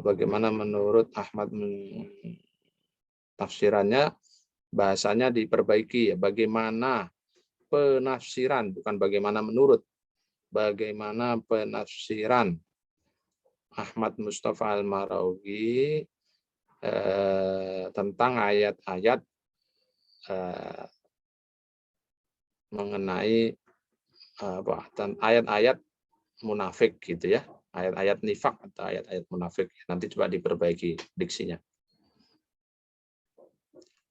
bagaimana menurut Ahmad tafsirannya, bahasanya diperbaiki ya. Bagaimana penafsiran, bukan bagaimana menurut, bagaimana penafsiran Ahmad Mustafa Al-Maraghi tentang ayat-ayat mengenai ayat-ayat munafik gitu ya, ayat-ayat nifak atau ayat-ayat munafik. Nanti coba diperbaiki diksinya.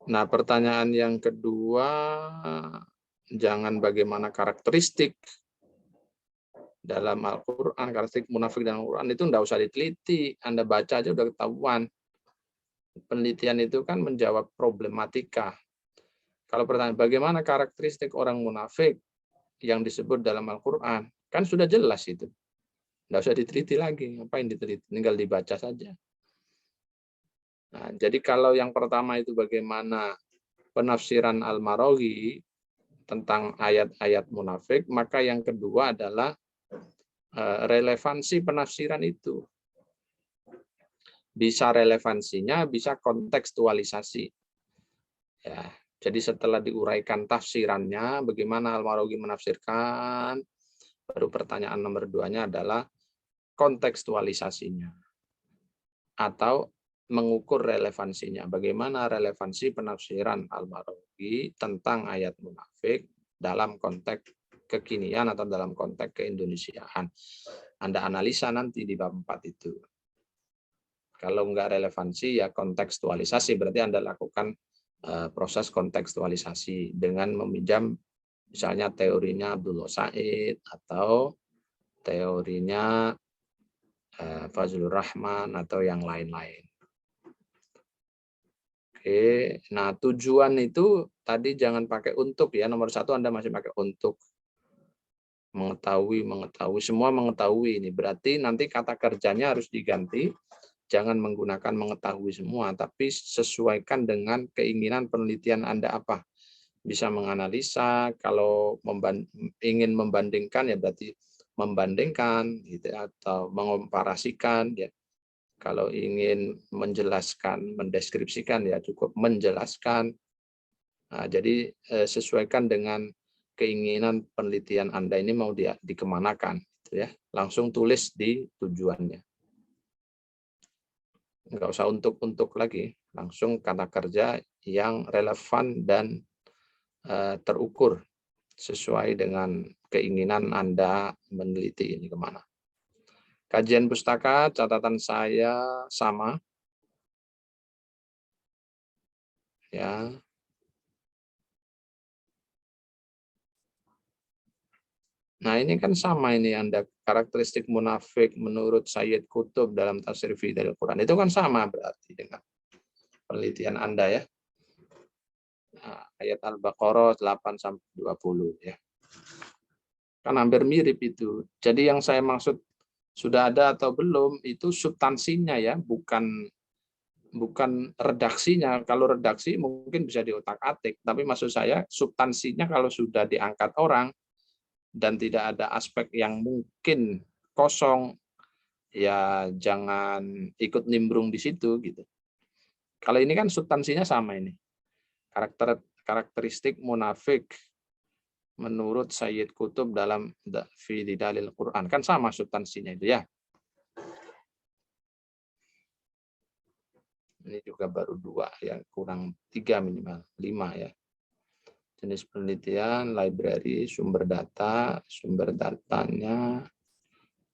Nah, pertanyaan yang kedua, jangan bagaimana karakteristik dalam Al-Quran, karakteristik munafik dalam Al-Quran itu enggak usah diteliti, Anda baca aja udah ketahuan. Penelitian itu kan menjawab problematika. Kalau pertanyaan bagaimana karakteristik orang munafik yang disebut dalam Al-Quran, kan sudah jelas itu. Nggak usah diteliti lagi, ngapain diteliti, tinggal dibaca saja. Nah, jadi kalau yang pertama itu bagaimana penafsiran Al-Maraghi tentang ayat-ayat munafik, maka yang kedua adalah relevansi penafsiran itu. Bisa relevansinya, bisa kontekstualisasi. Ya, jadi setelah diuraikan tafsirannya, bagaimana Al-Maraghi menafsirkan, baru pertanyaan nomor 2-nya adalah kontekstualisasinya. Atau mengukur relevansinya. Bagaimana relevansi penafsiran Al-Maraghi tentang ayat munafik dalam konteks kekinian atau dalam konteks keindonesiaan. Anda analisa nanti di bab 4 itu. Kalau enggak relevansi, ya kontekstualisasi. Berarti Anda lakukan proses kontekstualisasi dengan meminjam misalnya teorinya Abdullah Said atau teorinya Fazlur Rahman atau yang lain-lain. Oke, nah tujuan itu tadi jangan pakai untuk ya. Nomor 1 Anda masih pakai untuk. Mengetahui, semua mengetahui ini. Berarti nanti kata kerjanya harus diganti. Jangan menggunakan mengetahui semua, tapi sesuaikan dengan keinginan penelitian Anda apa. Bisa menganalisa, kalau ingin membandingkan ya berarti membandingkan gitu, atau mengomparasikan ya. Kalau ingin menjelaskan, mendeskripsikan ya cukup menjelaskan. Nah, jadi sesuaikan dengan keinginan penelitian Anda ini mau dikemanakan gitu ya. Langsung tulis di tujuannya. Enggak usah untuk lagi, langsung kata kerja yang relevan dan terukur sesuai dengan keinginan Anda meneliti ini kemana. Kajian pustaka, catatan saya sama. Ya. Nah, ini kan sama ini Anda karakteristik munafik menurut Sayyid Qutb dalam tafsir Fidal Quran. Itu kan sama berarti dengan penelitian Anda ya. Nah, ayat Al-Baqarah 8-20 ya. Kan hampir mirip itu. Jadi yang saya maksud sudah ada atau belum itu substansinya ya, bukan bukan redaksinya. Kalau redaksi mungkin bisa diotak-atik, tapi maksud saya substansinya kalau sudah diangkat orang dan tidak ada aspek yang mungkin kosong, ya jangan ikut nimbrung di situ gitu. Kalau ini kan substansinya sama ini. Karakteristik munafik menurut Sayyid Qutb dalam fi dalil Quran, kan sama substansinya itu ya. Ini juga baru 2 ya, kurang 3 minimal 5 ya. Jenis penelitian, library, sumber datanya,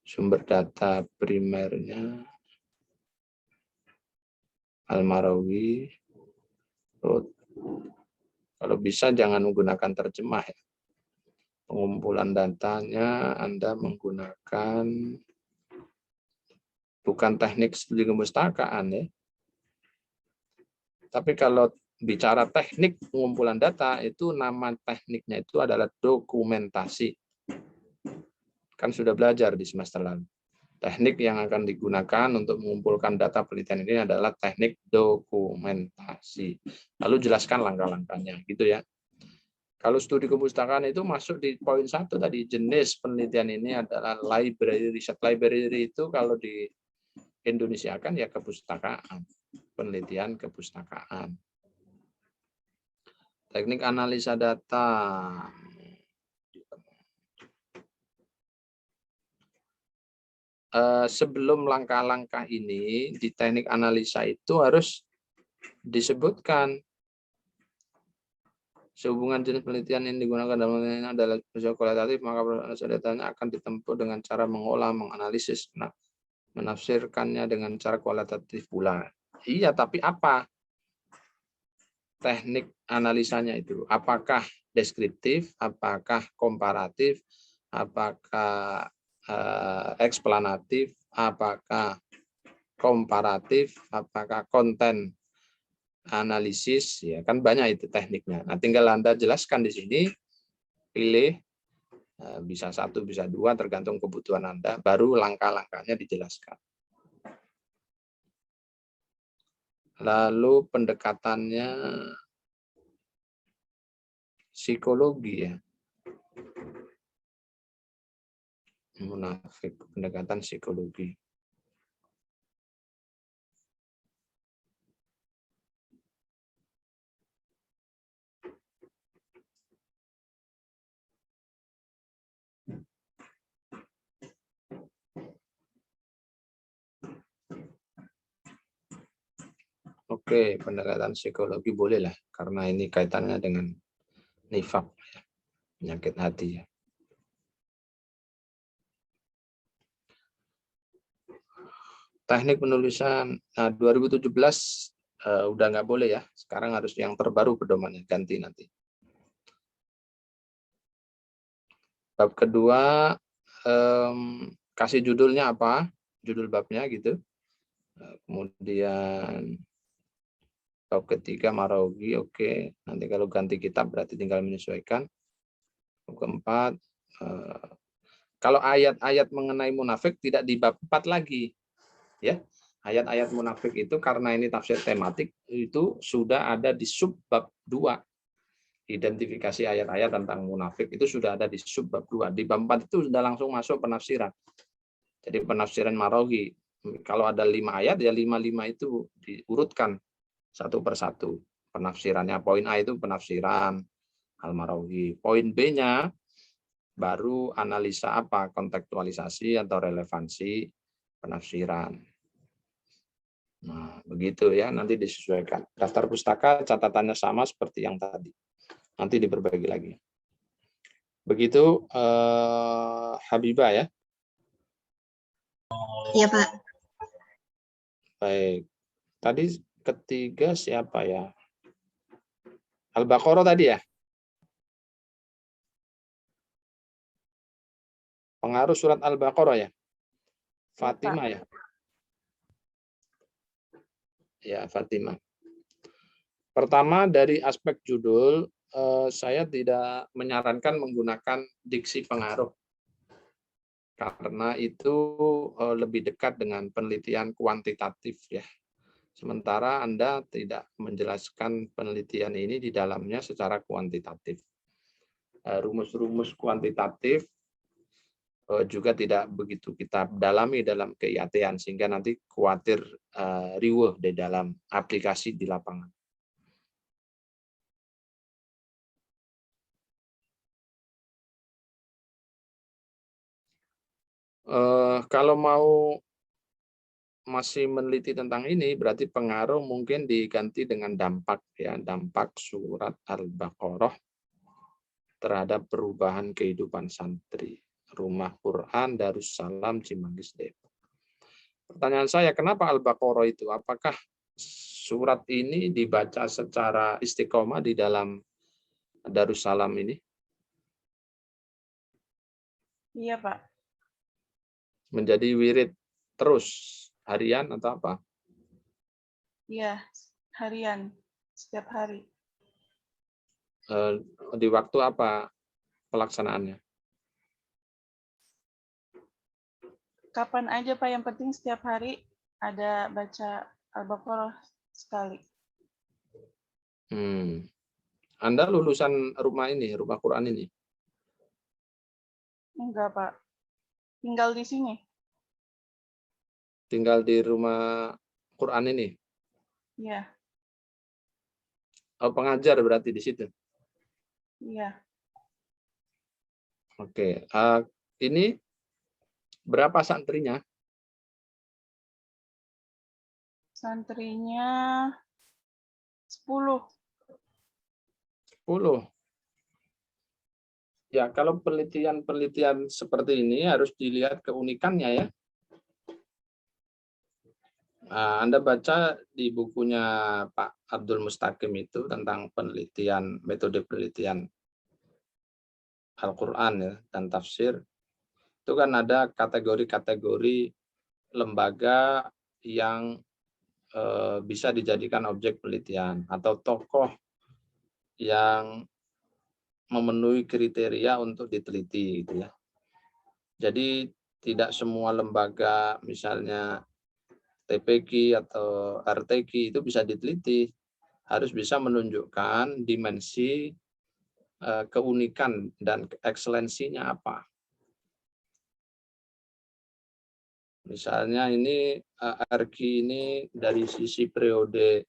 sumber data primernya, Al-Marawi. Kalau bisa jangan menggunakan terjemah ya. Pengumpulan datanya Anda menggunakan bukan teknik studi kemustakaan ya. Tapi kalau bicara teknik pengumpulan data, itu nama tekniknya itu adalah dokumentasi. Kan sudah belajar di semester lalu. Teknik yang akan digunakan untuk mengumpulkan data penelitian ini adalah teknik dokumentasi. Lalu jelaskan langkah-langkahnya, gitu ya. Kalau studi kepustakaan itu masuk di poin 1 tadi, jenis penelitian ini adalah library research. Library itu kalau di Indonesia kan ya kepustakaan, penelitian kepustakaan. Teknik analisa data. Sebelum langkah-langkah ini di teknik analisa itu harus disebutkan sehubungan jenis penelitian yang digunakan dalam penelitian adalah proses kualitatif, maka proses datanya akan ditempuh dengan cara mengolah, menganalisis, menafsirkannya dengan cara kualitatif pula. Iya, tapi apa teknik analisanya itu? Apakah deskriptif, apakah komparatif, apakah eksplanatif, apakah komparatif, apakah konten analisis, ya kan banyak itu tekniknya. Nah, tinggal Anda jelaskan di sini, pilih bisa 1, bisa 2, tergantung kebutuhan Anda, baru langkah-langkahnya dijelaskan. Lalu pendekatannya psikologi ya. Munafik, pendekatan psikologi. Oke, pendekatan psikologi bolehlah karena ini kaitannya dengan nifak, penyakit hati ya. Teknik penulisan 2017 udah nggak boleh ya. Sekarang harus yang terbaru pedomannya, ganti nanti. Bab kedua kasih judulnya apa? Judul babnya gitu. Kemudian bab ketiga Marawi, oke. Nanti kalau ganti kitab berarti tinggal menyesuaikan. Bab keempat, kalau ayat-ayat mengenai munafik tidak di bab 4 lagi. Ya, ayat-ayat munafik itu karena ini tafsir tematik itu sudah ada di sub bab 2. Identifikasi ayat-ayat tentang munafik itu sudah ada di sub bab 2. Di bab 4 itu sudah langsung masuk penafsiran. Jadi penafsiran Marawi. Kalau ada 5 ayat ya 5 itu diurutkan satu persatu penafsirannya. Poin A itu penafsiran Al-Marawi. Poin B-nya baru analisa apa? Kontekstualisasi atau relevansi penafsiran. Nah, begitu ya, nanti disesuaikan. Daftar pustaka catatannya sama seperti yang tadi. Nanti diperbaiki lagi. Begitu Habibah ya. Iya, Pak. Baik. Tadi ketiga siapa ya? Al-Baqarah tadi ya? Pengaruh surat Al-Baqarah ya? Fatimah ya? Ya, Fatimah. Pertama dari aspek judul, saya tidak menyarankan menggunakan diksi pengaruh. Karena itu lebih dekat dengan penelitian kuantitatif ya. Sementara Anda tidak menjelaskan penelitian ini di dalamnya secara kuantitatif. Rumus-rumus kuantitatif juga tidak begitu kita dalami dalam KIAT-an, sehingga nanti khawatir riweuh di dalam aplikasi di lapangan. Kalau mau masih meneliti tentang ini, berarti pengaruh mungkin diganti dengan dampak, ya, dampak surat Al-Baqarah terhadap perubahan kehidupan santri. Rumah Quran Darussalam Cimanggis Depok. Pertanyaan saya, kenapa Al-Baqarah itu? Apakah surat ini dibaca secara istiqomah di dalam Darussalam ini? Iya, Pak. Menjadi wirid terus harian atau apa? Iya, harian, setiap hari. Di waktu apa pelaksanaannya? Kapan aja, Pak, yang penting setiap hari ada baca Al-Baqarah sekali. Anda lulusan rumah ini, rumah Quran ini? Enggak, Pak. Tinggal di sini. Tinggal di rumah Quran ini? Iya. Oh, pengajar berarti di situ? Iya. Oke. Ini berapa santrinya? Santrinya 10. 10. Ya, kalau penelitian seperti ini harus dilihat keunikannya, ya. Anda baca di bukunya Pak Abdul Mustaqim itu tentang penelitian, metode penelitian Al-Quran, ya, dan tafsir. Itu kan ada kategori-kategori lembaga yang bisa dijadikan objek penelitian atau tokoh yang memenuhi kriteria untuk diteliti, gitu ya. Jadi tidak semua lembaga, misalnya TPQ atau RTQ, itu bisa diteliti, harus bisa menunjukkan dimensi keunikan dan ekselensinya apa. Misalnya ini RQ ini dari sisi periode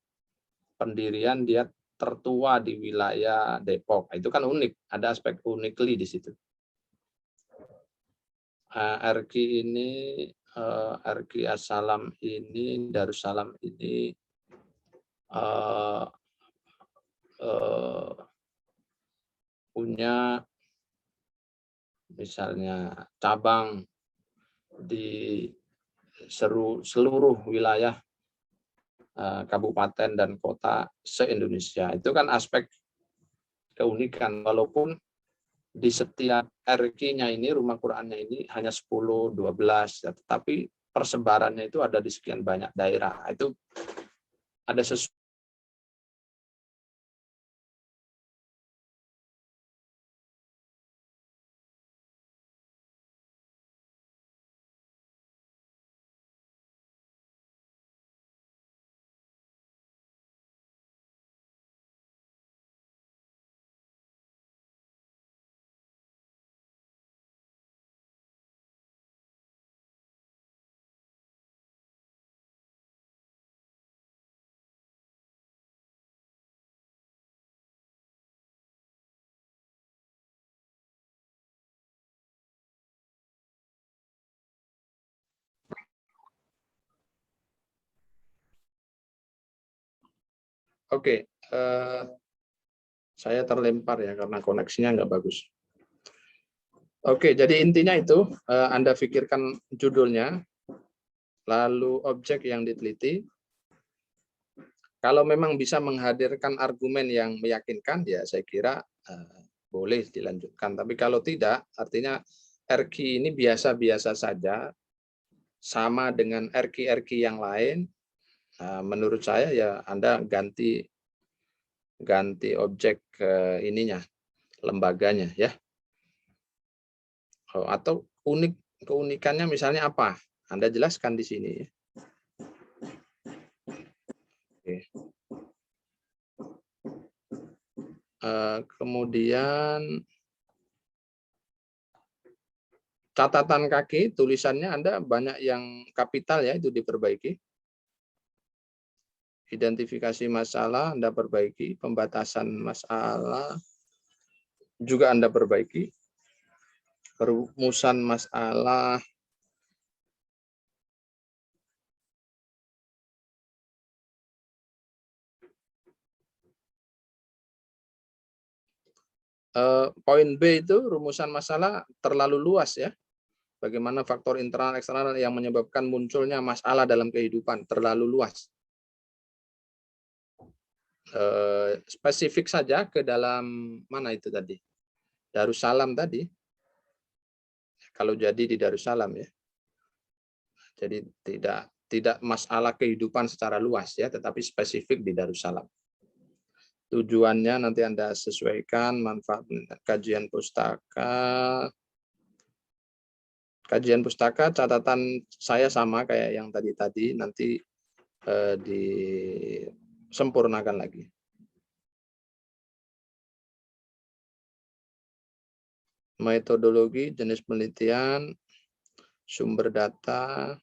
pendirian dia tertua di wilayah Depok. Itu kan unik, ada aspek unikly di situ. RQ ini, RQ As-Salam ini, Darussalam ini punya misalnya cabang di seluruh wilayah kabupaten dan kota se-Indonesia. Itu kan aspek keunikan, walaupun di setiap RQ-nya ini, rumah Qurannya ini hanya 10, 12, ya, tetapi persebarannya itu ada di sekian banyak daerah. Itu ada sesuatu. Oke, saya terlempar ya karena koneksinya nggak bagus. Oke, jadi intinya itu, Anda pikirkan judulnya, lalu objek yang diteliti. Kalau memang bisa menghadirkan argumen yang meyakinkan, ya saya kira boleh dilanjutkan. Tapi kalau tidak, artinya RQ ini biasa-biasa saja, sama dengan RQ-RQ yang lain, menurut saya ya Anda ganti objek ininya, lembaganya, ya. Atau keunikannya misalnya apa? Anda jelaskan di sini. Kemudian catatan kaki tulisannya Anda banyak yang kapital ya, itu diperbaiki. Identifikasi masalah Anda perbaiki, pembatasan masalah juga Anda perbaiki. Perumusan masalah poin B itu rumusan masalah terlalu luas ya. Bagaimana faktor internal eksternal yang menyebabkan munculnya masalah dalam kehidupan terlalu luas. Spesifik saja ke dalam mana itu tadi? Darussalam tadi. Kalau jadi di Darussalam ya. Jadi tidak masalah kehidupan secara luas ya, tetapi spesifik di Darussalam. Tujuannya nanti Anda sesuaikan manfaat kajian pustaka. Kajian pustaka catatan saya sama kayak yang tadi nanti disempurnakan lagi. Metodologi, jenis penelitian, sumber data,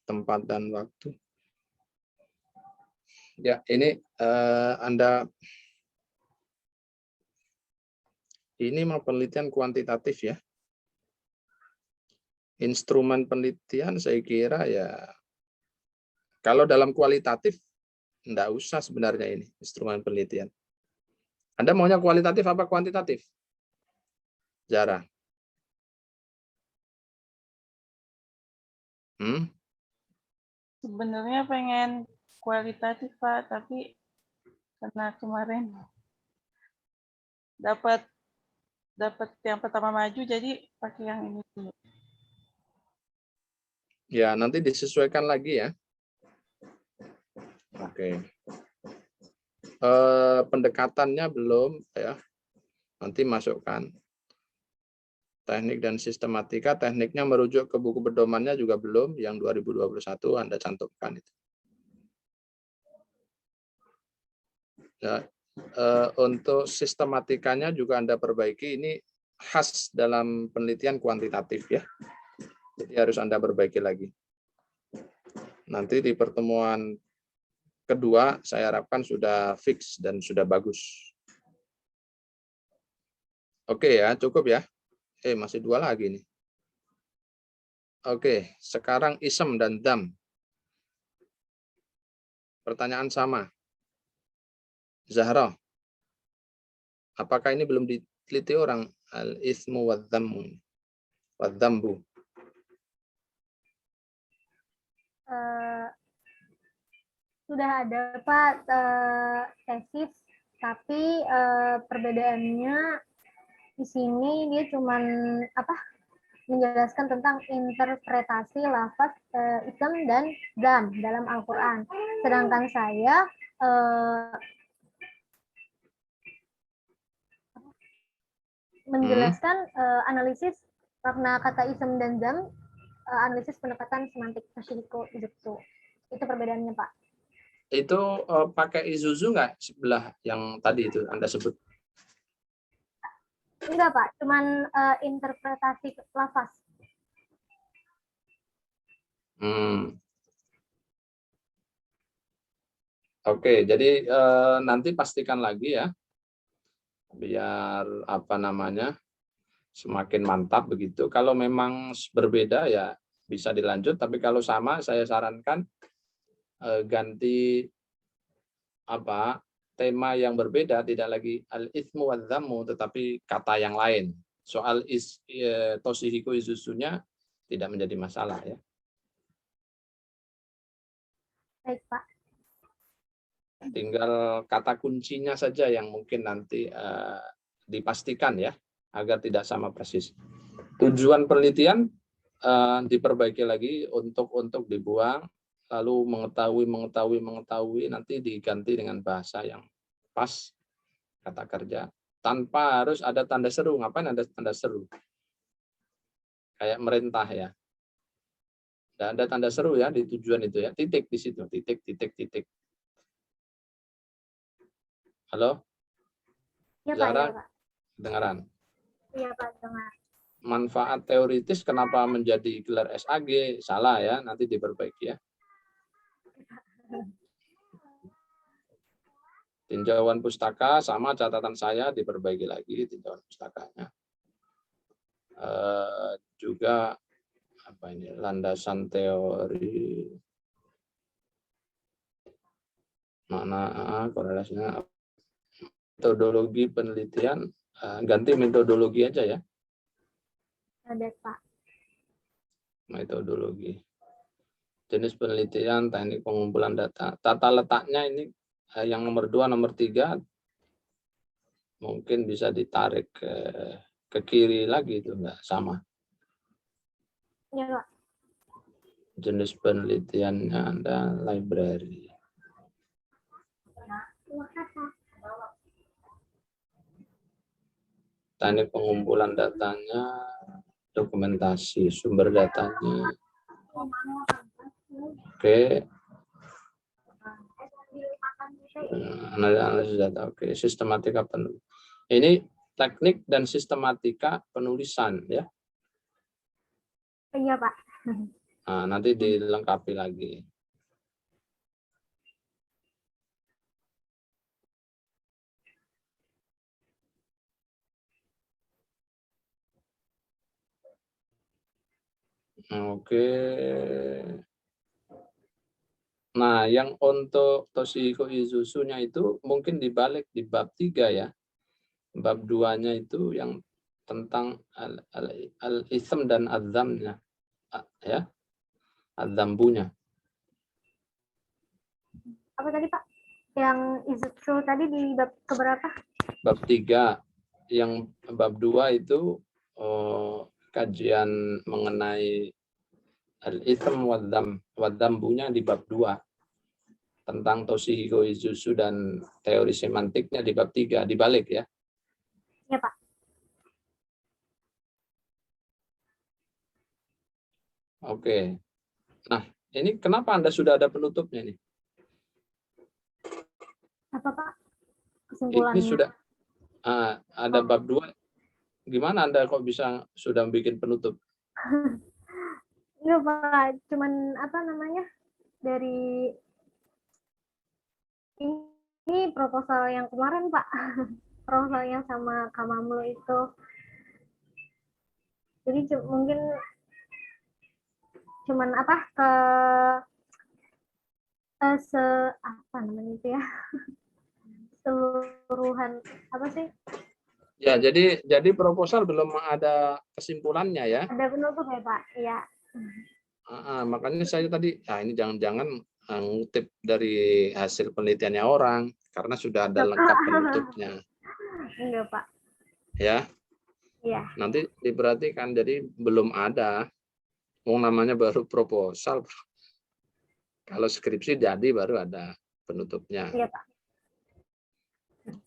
tempat dan waktu. Ya, ini Anda ini mau penelitian kuantitatif ya. Instrumen penelitian saya kira ya kalau dalam kualitatif enggak usah sebenarnya ini instrumen penelitian. Anda maunya kualitatif apa kuantitatif? Zara. Sebenarnya pengen kualitatif Pak, tapi karena kemarin dapat yang pertama maju, jadi pakai yang ini dulu. Ya, nanti disesuaikan lagi ya. Oke. Pendekatannya belum ya. Nanti masukkan. Teknik dan sistematika, tekniknya merujuk ke buku pedomannya juga belum, yang 2021 Anda cantumkan itu. Ya, untuk sistematikanya juga Anda perbaiki, ini khas dalam penelitian kuantitatif ya. Jadi harus Anda perbaiki lagi. Nanti di pertemuan kedua saya harapkan sudah fix dan sudah bagus. Oke ya, cukup ya. Masih 2 lagi nih. Oke, sekarang isem dan dzam. Pertanyaan sama. Zahra, apakah ini belum diteliti orang? Al-ithmu wa dzambu. Sudah ada Pak tesis, tapi perbedaannya di sini dia cuman menjelaskan tentang interpretasi lafaz ism dan dzam dalam Al-Quran. Sedangkan saya menjelaskan analisis makna kata ism dan dzam, analisis pendekatan semantik tasyriqu itu. Itu perbedaannya Pak. Itu pakai Isuzu nggak sebelah yang tadi itu Anda sebut? Enggak Pak, cuman interpretasi lafaz. Oke, jadi nanti pastikan lagi ya, biar semakin mantap begitu. Kalau memang berbeda ya bisa dilanjut, tapi kalau sama saya sarankan ganti tema yang berbeda, tidak lagi al-ithmu wa dzammu, tetapi kata yang lain. Soal tosihiko izusunya tidak menjadi masalah ya. Baik Pak. Tinggal kata kuncinya saja yang mungkin nanti dipastikan ya, agar tidak sama persis. Tujuan penelitian diperbaiki lagi untuk dibuang, lalu mengetahui nanti diganti dengan bahasa yang pas kata kerja tanpa harus ada tanda seru. Ngapain ada tanda seru? Kayak merintah ya. Dan ada tanda seru ya di tujuan itu ya. Titik di situ. Titik, titik, titik. Halo? Iya Pak, Zahra, iya Pak. kedengaran? Iya Pak, dengar. Manfaat teoritis kenapa menjadi gelar SAG? Salah ya, nanti diperbaiki ya. Tinjauan pustaka sama catatan saya diperbaiki lagi tinjauan pustakanya. Juga apa ini landasan teori mana korelasinya metodologi penelitian, ganti metodologi aja ya. Ada Pak. Metodologi. Jenis penelitian, teknik pengumpulan data. Tata letaknya ini yang nomor 2, nomor 3 mungkin bisa ditarik ke kiri lagi, itu enggak sama. Iya Pak. Jenis penelitiannya Anda library. Teknik pengumpulan datanya, dokumentasi, sumber datanya. Oke. Analisis data. Oke, sistematika penulis. Ini teknik dan sistematika penulisan ya. Iya Pak. Nah, nanti dilengkapi lagi. Oke. Nah, yang untuk Toshihiko Izuzu-nya itu mungkin dibalik di bab 3 ya. Bab 2-nya itu yang tentang al-ism dan adzamnya. Ya. Adzambunya. Apa tadi Pak? Yang Izutsu tadi di bab keberapa? Bab 3. Yang bab 2 itu kajian mengenai al-ism wadzambunya di bab 2. Tentang Toshihiko Izuzu dan teori semantiknya di bab 3, dibalik ya. Iya Pak. Oke. Nah, ini kenapa Anda sudah ada penutupnya nih? Apa Pak? Kesimpulannya. Ini sudah ada bab 2. Gimana Anda kok bisa sudah bikin penutup? Enggak Pak, cuman apa namanya? Dari ini proposal yang kemarin Pak. Proposal yang sama Kamamlo itu. Jadi mungkin cuman apa apa namanya itu ya? Seluruhan apa sih? Ya, jadi proposal belum ada kesimpulannya ya. Ada penutup ya Pak? Iya. Makanya saya tadi, ini jangan-jangan ngutip dari hasil penelitiannya orang, karena sudah ada lengkap penutupnya. Enggak Pak. Ya. Iya. Nanti diperhatikan, jadi belum ada. Namanya baru proposal. Kalau skripsi jadi baru ada penutupnya. Iya Pak.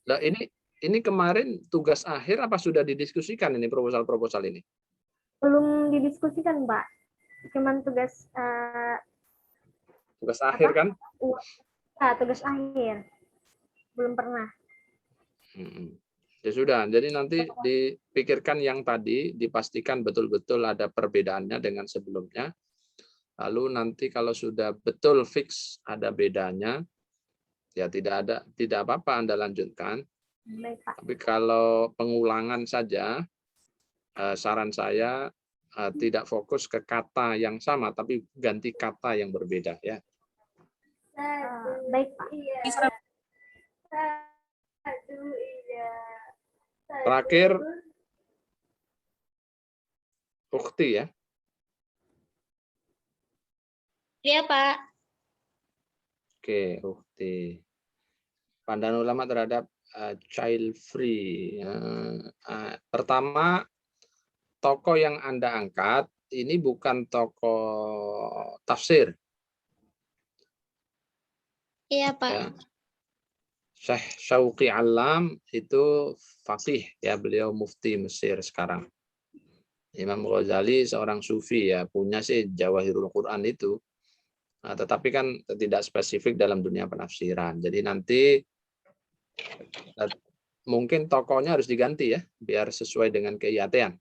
Nah, ini kemarin tugas akhir apa sudah didiskusikan ini proposal ini? Belum didiskusikan Pak. Cuman tugas akhir kan? Tugas akhir. Belum pernah. Ya sudah, jadi nanti dipikirkan yang tadi, dipastikan betul-betul ada perbedaannya dengan sebelumnya. Lalu nanti kalau sudah betul fix ada bedanya, ya tidak apa-apa Anda lanjutkan. Baik, Pak. Tapi kalau pengulangan saja, saran saya tidak fokus ke kata yang sama, tapi ganti kata yang berbeda ya. Baik, Pak. Terakhir, Ukti ya. Iya, Pak. Oke, Ukti. Pandangan ulama terhadap child free. Pertama, tokoh yang Anda angkat ini bukan tokoh tafsir. Iya, Pak. Ya. Syekh Syauqi Alam itu faqih ya, beliau mufti Mesir sekarang. Imam Ghazali seorang sufi ya, punya sih Jawahirul Quran itu. Nah, tetapi kan tidak spesifik dalam dunia penafsiran. Jadi nanti mungkin tokohnya harus diganti ya, biar sesuai dengan keyakinan.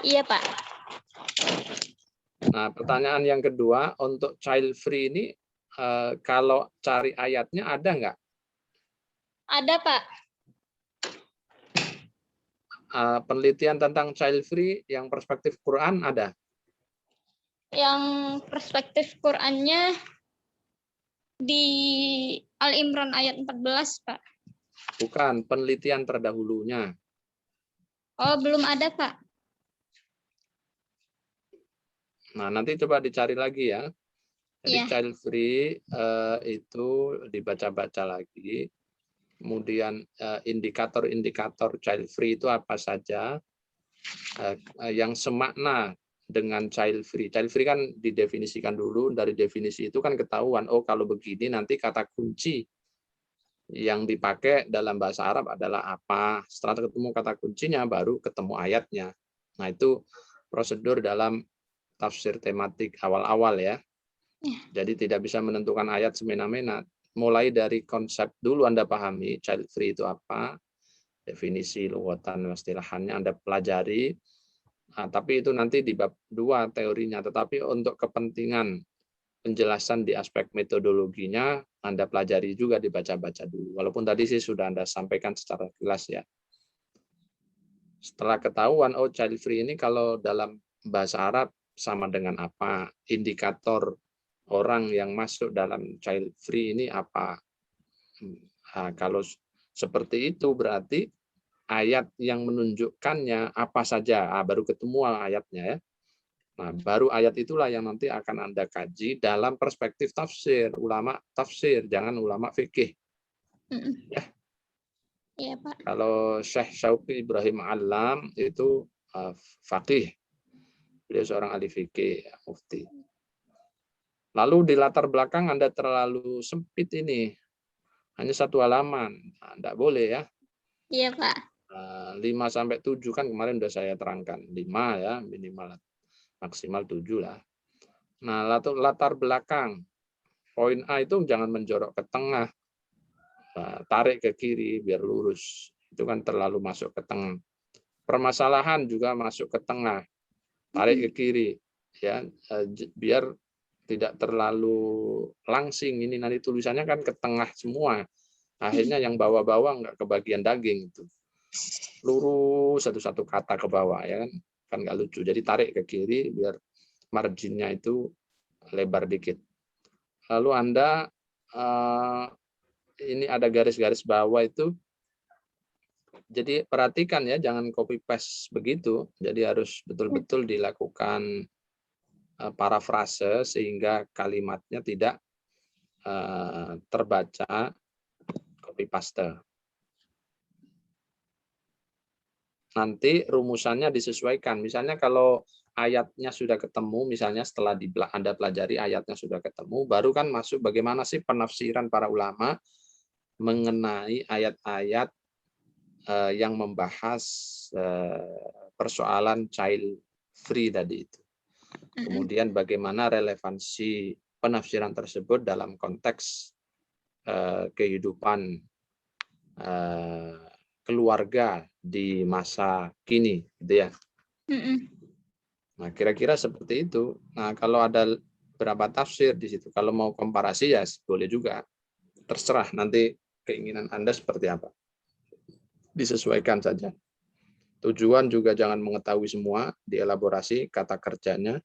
Iya Pak. Nah, pertanyaan yang kedua, untuk child free ini kalau cari ayatnya ada nggak? Ada Pak. Penelitian tentang child free yang perspektif Quran ada? Yang perspektif Qurannya di Al-Imran ayat 14 Pak. Bukan, penelitian terdahulunya. Oh, belum ada Pak. Nah, nanti coba dicari lagi ya. Jadi Iya. child free itu dibaca-baca lagi. Kemudian indikator-indikator child free itu apa saja yang semakna dengan child free. Child free kan didefinisikan dulu, dari definisi itu kan ketahuan, oh kalau begini nanti kata kunci yang dipakai dalam bahasa Arab adalah apa. Setelah ketemu kata kuncinya baru ketemu ayatnya. Nah, itu prosedur dalam tafsir tematik awal-awal ya. Jadi tidak bisa menentukan ayat semena-mena. Mulai dari konsep dulu Anda pahami, child free itu apa, definisi lughatan istilahannya Anda pelajari. Nah, tapi itu nanti di bab 2 teorinya. Tetapi untuk kepentingan penjelasan di aspek metodologinya, Anda pelajari juga, dibaca-baca dulu. Walaupun tadi sih sudah Anda sampaikan secara jelas ya. Setelah ketahuan, oh child free ini kalau dalam bahasa Arab sama dengan apa, indikator orang yang masuk dalam child free ini apa. Nah, kalau seperti itu berarti ayat yang menunjukkannya apa saja, baru ketemu ayatnya ya. Nah, baru ayat itulah yang nanti akan Anda kaji dalam perspektif tafsir, ulama tafsir, jangan ulama fikih. Ya. Iya Pak. Kalau Syekh Syauqi Ibrahim Alam itu faqih, beliau seorang ahli fikih, mufti. Lalu di latar belakang Anda terlalu sempit ini, hanya 1 halaman, Anda boleh ya. Iya Pak. 5-7 kan kemarin sudah saya terangkan, 5 ya minimal, maksimal 7 lah. Nah, latar belakang, poin A itu jangan menjorok ke tengah, tarik ke kiri biar lurus, itu kan terlalu masuk ke tengah. Permasalahan juga masuk ke tengah, tarik ke kiri, ya biar tidak terlalu langsing. Ini nanti tulisannya kan ke tengah semua, akhirnya yang bawah-bawah nggak kebagian daging itu, lurus satu-satu kata ke bawah ya kan nggak lucu. Jadi tarik ke kiri biar marginnya itu lebar dikit. Lalu Anda ini ada garis-garis bawah itu, jadi perhatikan ya, jangan copy paste begitu. Jadi harus betul-betul dilakukan parafrase sehingga kalimatnya tidak terbaca copy paste. Nanti rumusannya disesuaikan. Misalnya kalau ayatnya sudah ketemu, misalnya setelah Anda pelajari ayatnya sudah ketemu, baru kan masuk bagaimana sih penafsiran para ulama mengenai ayat-ayat yang membahas persoalan child free tadi itu. Kemudian bagaimana relevansi penafsiran tersebut dalam konteks kehidupan keluarga di masa kini, gitu ya. Nah, kira-kira seperti itu. Nah, kalau ada berapa tafsir di situ, kalau mau komparasi ya boleh juga. Terserah nanti keinginan Anda seperti apa. Disesuaikan saja. Tujuan juga jangan mengetahui semua, dielaborasi kata kerjanya.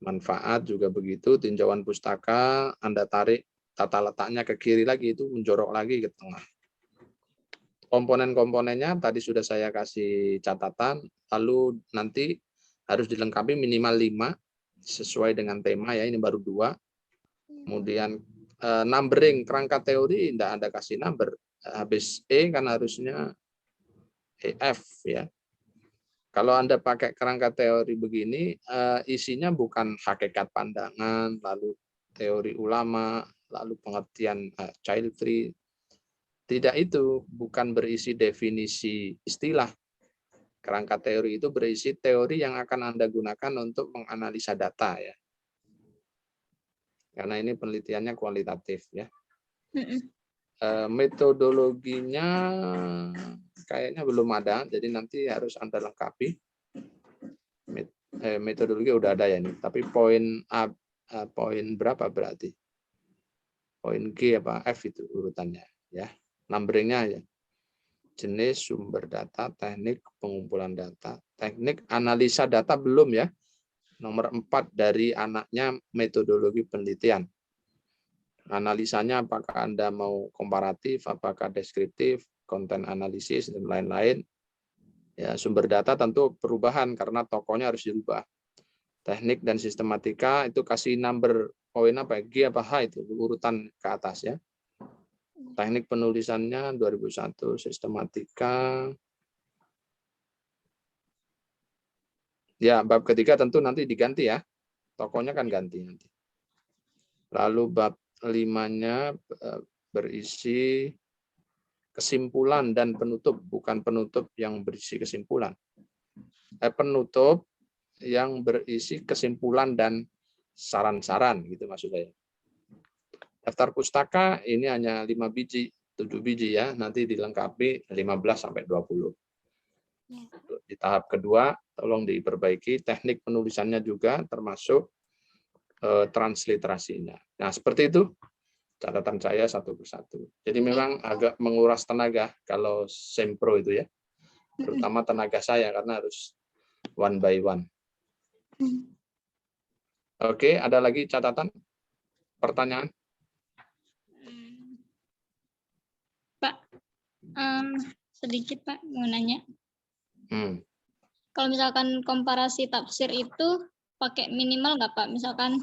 Manfaat juga begitu, tinjauan pustaka, Anda tarik tata letaknya ke kiri lagi, itu menjorok lagi ke tengah. Komponen-komponennya tadi sudah saya kasih catatan, lalu nanti harus dilengkapi minimal 5 sesuai dengan tema ya, ini baru 2. Kemudian numbering kerangka teori tidak Anda kasih number, habis E kan harusnya EF ya. Kalau Anda pakai kerangka teori begini, isinya bukan hakikat pandangan, lalu teori ulama, lalu pengertian child free, Tidak, itu bukan berisi definisi istilah. Kerangka teori itu berisi teori yang akan Anda gunakan untuk menganalisa data ya. Karena ini penelitiannya kualitatif ya. Metodologinya kayaknya belum ada, jadi nanti harus Anda lengkapi. Metodologi udah ada ya ini, tapi poin A, poin berapa berarti? Poin G apa F itu urutannya ya. Numberingnya ya. Jenis sumber data, teknik pengumpulan data, teknik analisa data belum ya. Nomor 4 dari anaknya metodologi penelitian. Analisanya apakah Anda mau komparatif, apakah deskriptif, konten analisis, dan lain-lain. Ya, sumber data tentu perubahan karena tokonya harus dirubah. Teknik dan sistematika itu kasih number poin apa, G apa H itu, urutan ke atas ya. Teknik penulisannya 2001, sistematika. Ya, bab ketiga tentu nanti diganti ya. Tokonya kan ganti nanti. Lalu bab 5-nya berisi kesimpulan dan penutup, bukan penutup yang berisi kesimpulan. Penutup yang berisi kesimpulan dan saran-saran gitu maksud saya. Daftar pustaka ini hanya 5 biji, 7 biji ya, nanti dilengkapi 15 sampai 20. Di tahap kedua tolong diperbaiki teknik penulisannya juga termasuk transliterasinya. Nah, seperti itu catatan saya satu persatu. Jadi memang agak menguras tenaga kalau sempro itu ya. Terutama tenaga saya karena harus one by one. Oke, ada lagi catatan? Pertanyaan? Pak, sedikit Pak mau nanya. Kalau misalkan komparasi tafsir itu pakai minimal nggak Pak? Misalkan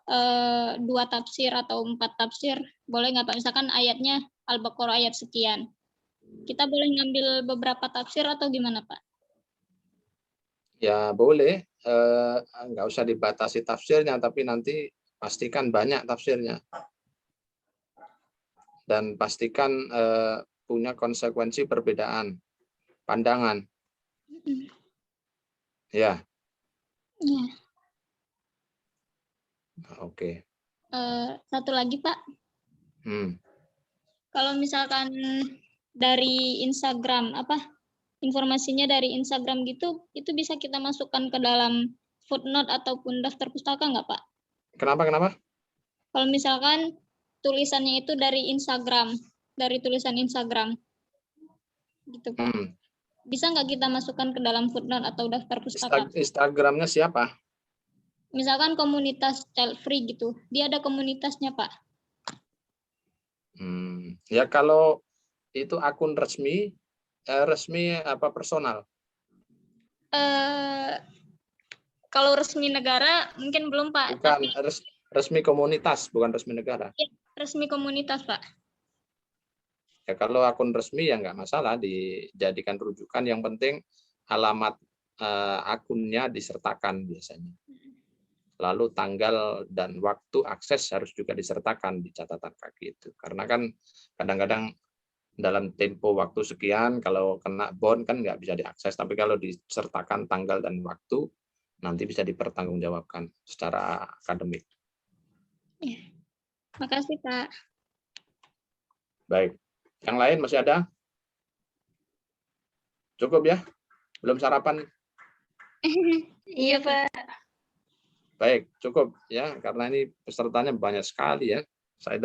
2 tafsir atau 4 tafsir, boleh nggak Pak? Misalkan ayatnya Al-Baqarah ayat sekian. Kita boleh ngambil beberapa tafsir atau gimana Pak? Ya boleh, nggak usah dibatasi tafsirnya, tapi nanti pastikan banyak tafsirnya. Dan pastikan punya konsekuensi perbedaan pandangan. Ya. Ya. Oke. Satu lagi Pak. Kalau misalkan dari Instagram, informasinya dari Instagram gitu, itu bisa kita masukkan ke dalam footnote ataupun daftar pustaka nggak Pak? Kenapa? Kalau misalkan tulisannya itu dari Instagram, dari tulisan Instagram, gitu Pak. Bisa nggak kita masukkan ke dalam footnote atau daftar pustaka? Instagramnya siapa? Misalkan komunitas child free gitu, dia ada komunitasnya Pak. Ya kalau itu akun resmi apa personal? Kalau resmi negara mungkin belum Pak. Bukan, tapi resmi komunitas, bukan resmi negara. Ya, resmi komunitas Pak. Ya kalau akun resmi ya nggak masalah dijadikan rujukan. Yang penting alamat akunnya disertakan biasanya. Lalu tanggal dan waktu akses harus juga disertakan di catatan kaki itu. Karena kan kadang-kadang dalam tempo waktu sekian, kalau kena bon kan nggak bisa diakses. Tapi kalau disertakan tanggal dan waktu, nanti bisa dipertanggungjawabkan secara akademik. Ya. Makasih Pak. Baik. Yang lain masih ada? Cukup ya? Belum sarapan? Iya Pak. Baik, cukup ya, karena ini pesertanya banyak sekali ya. Saya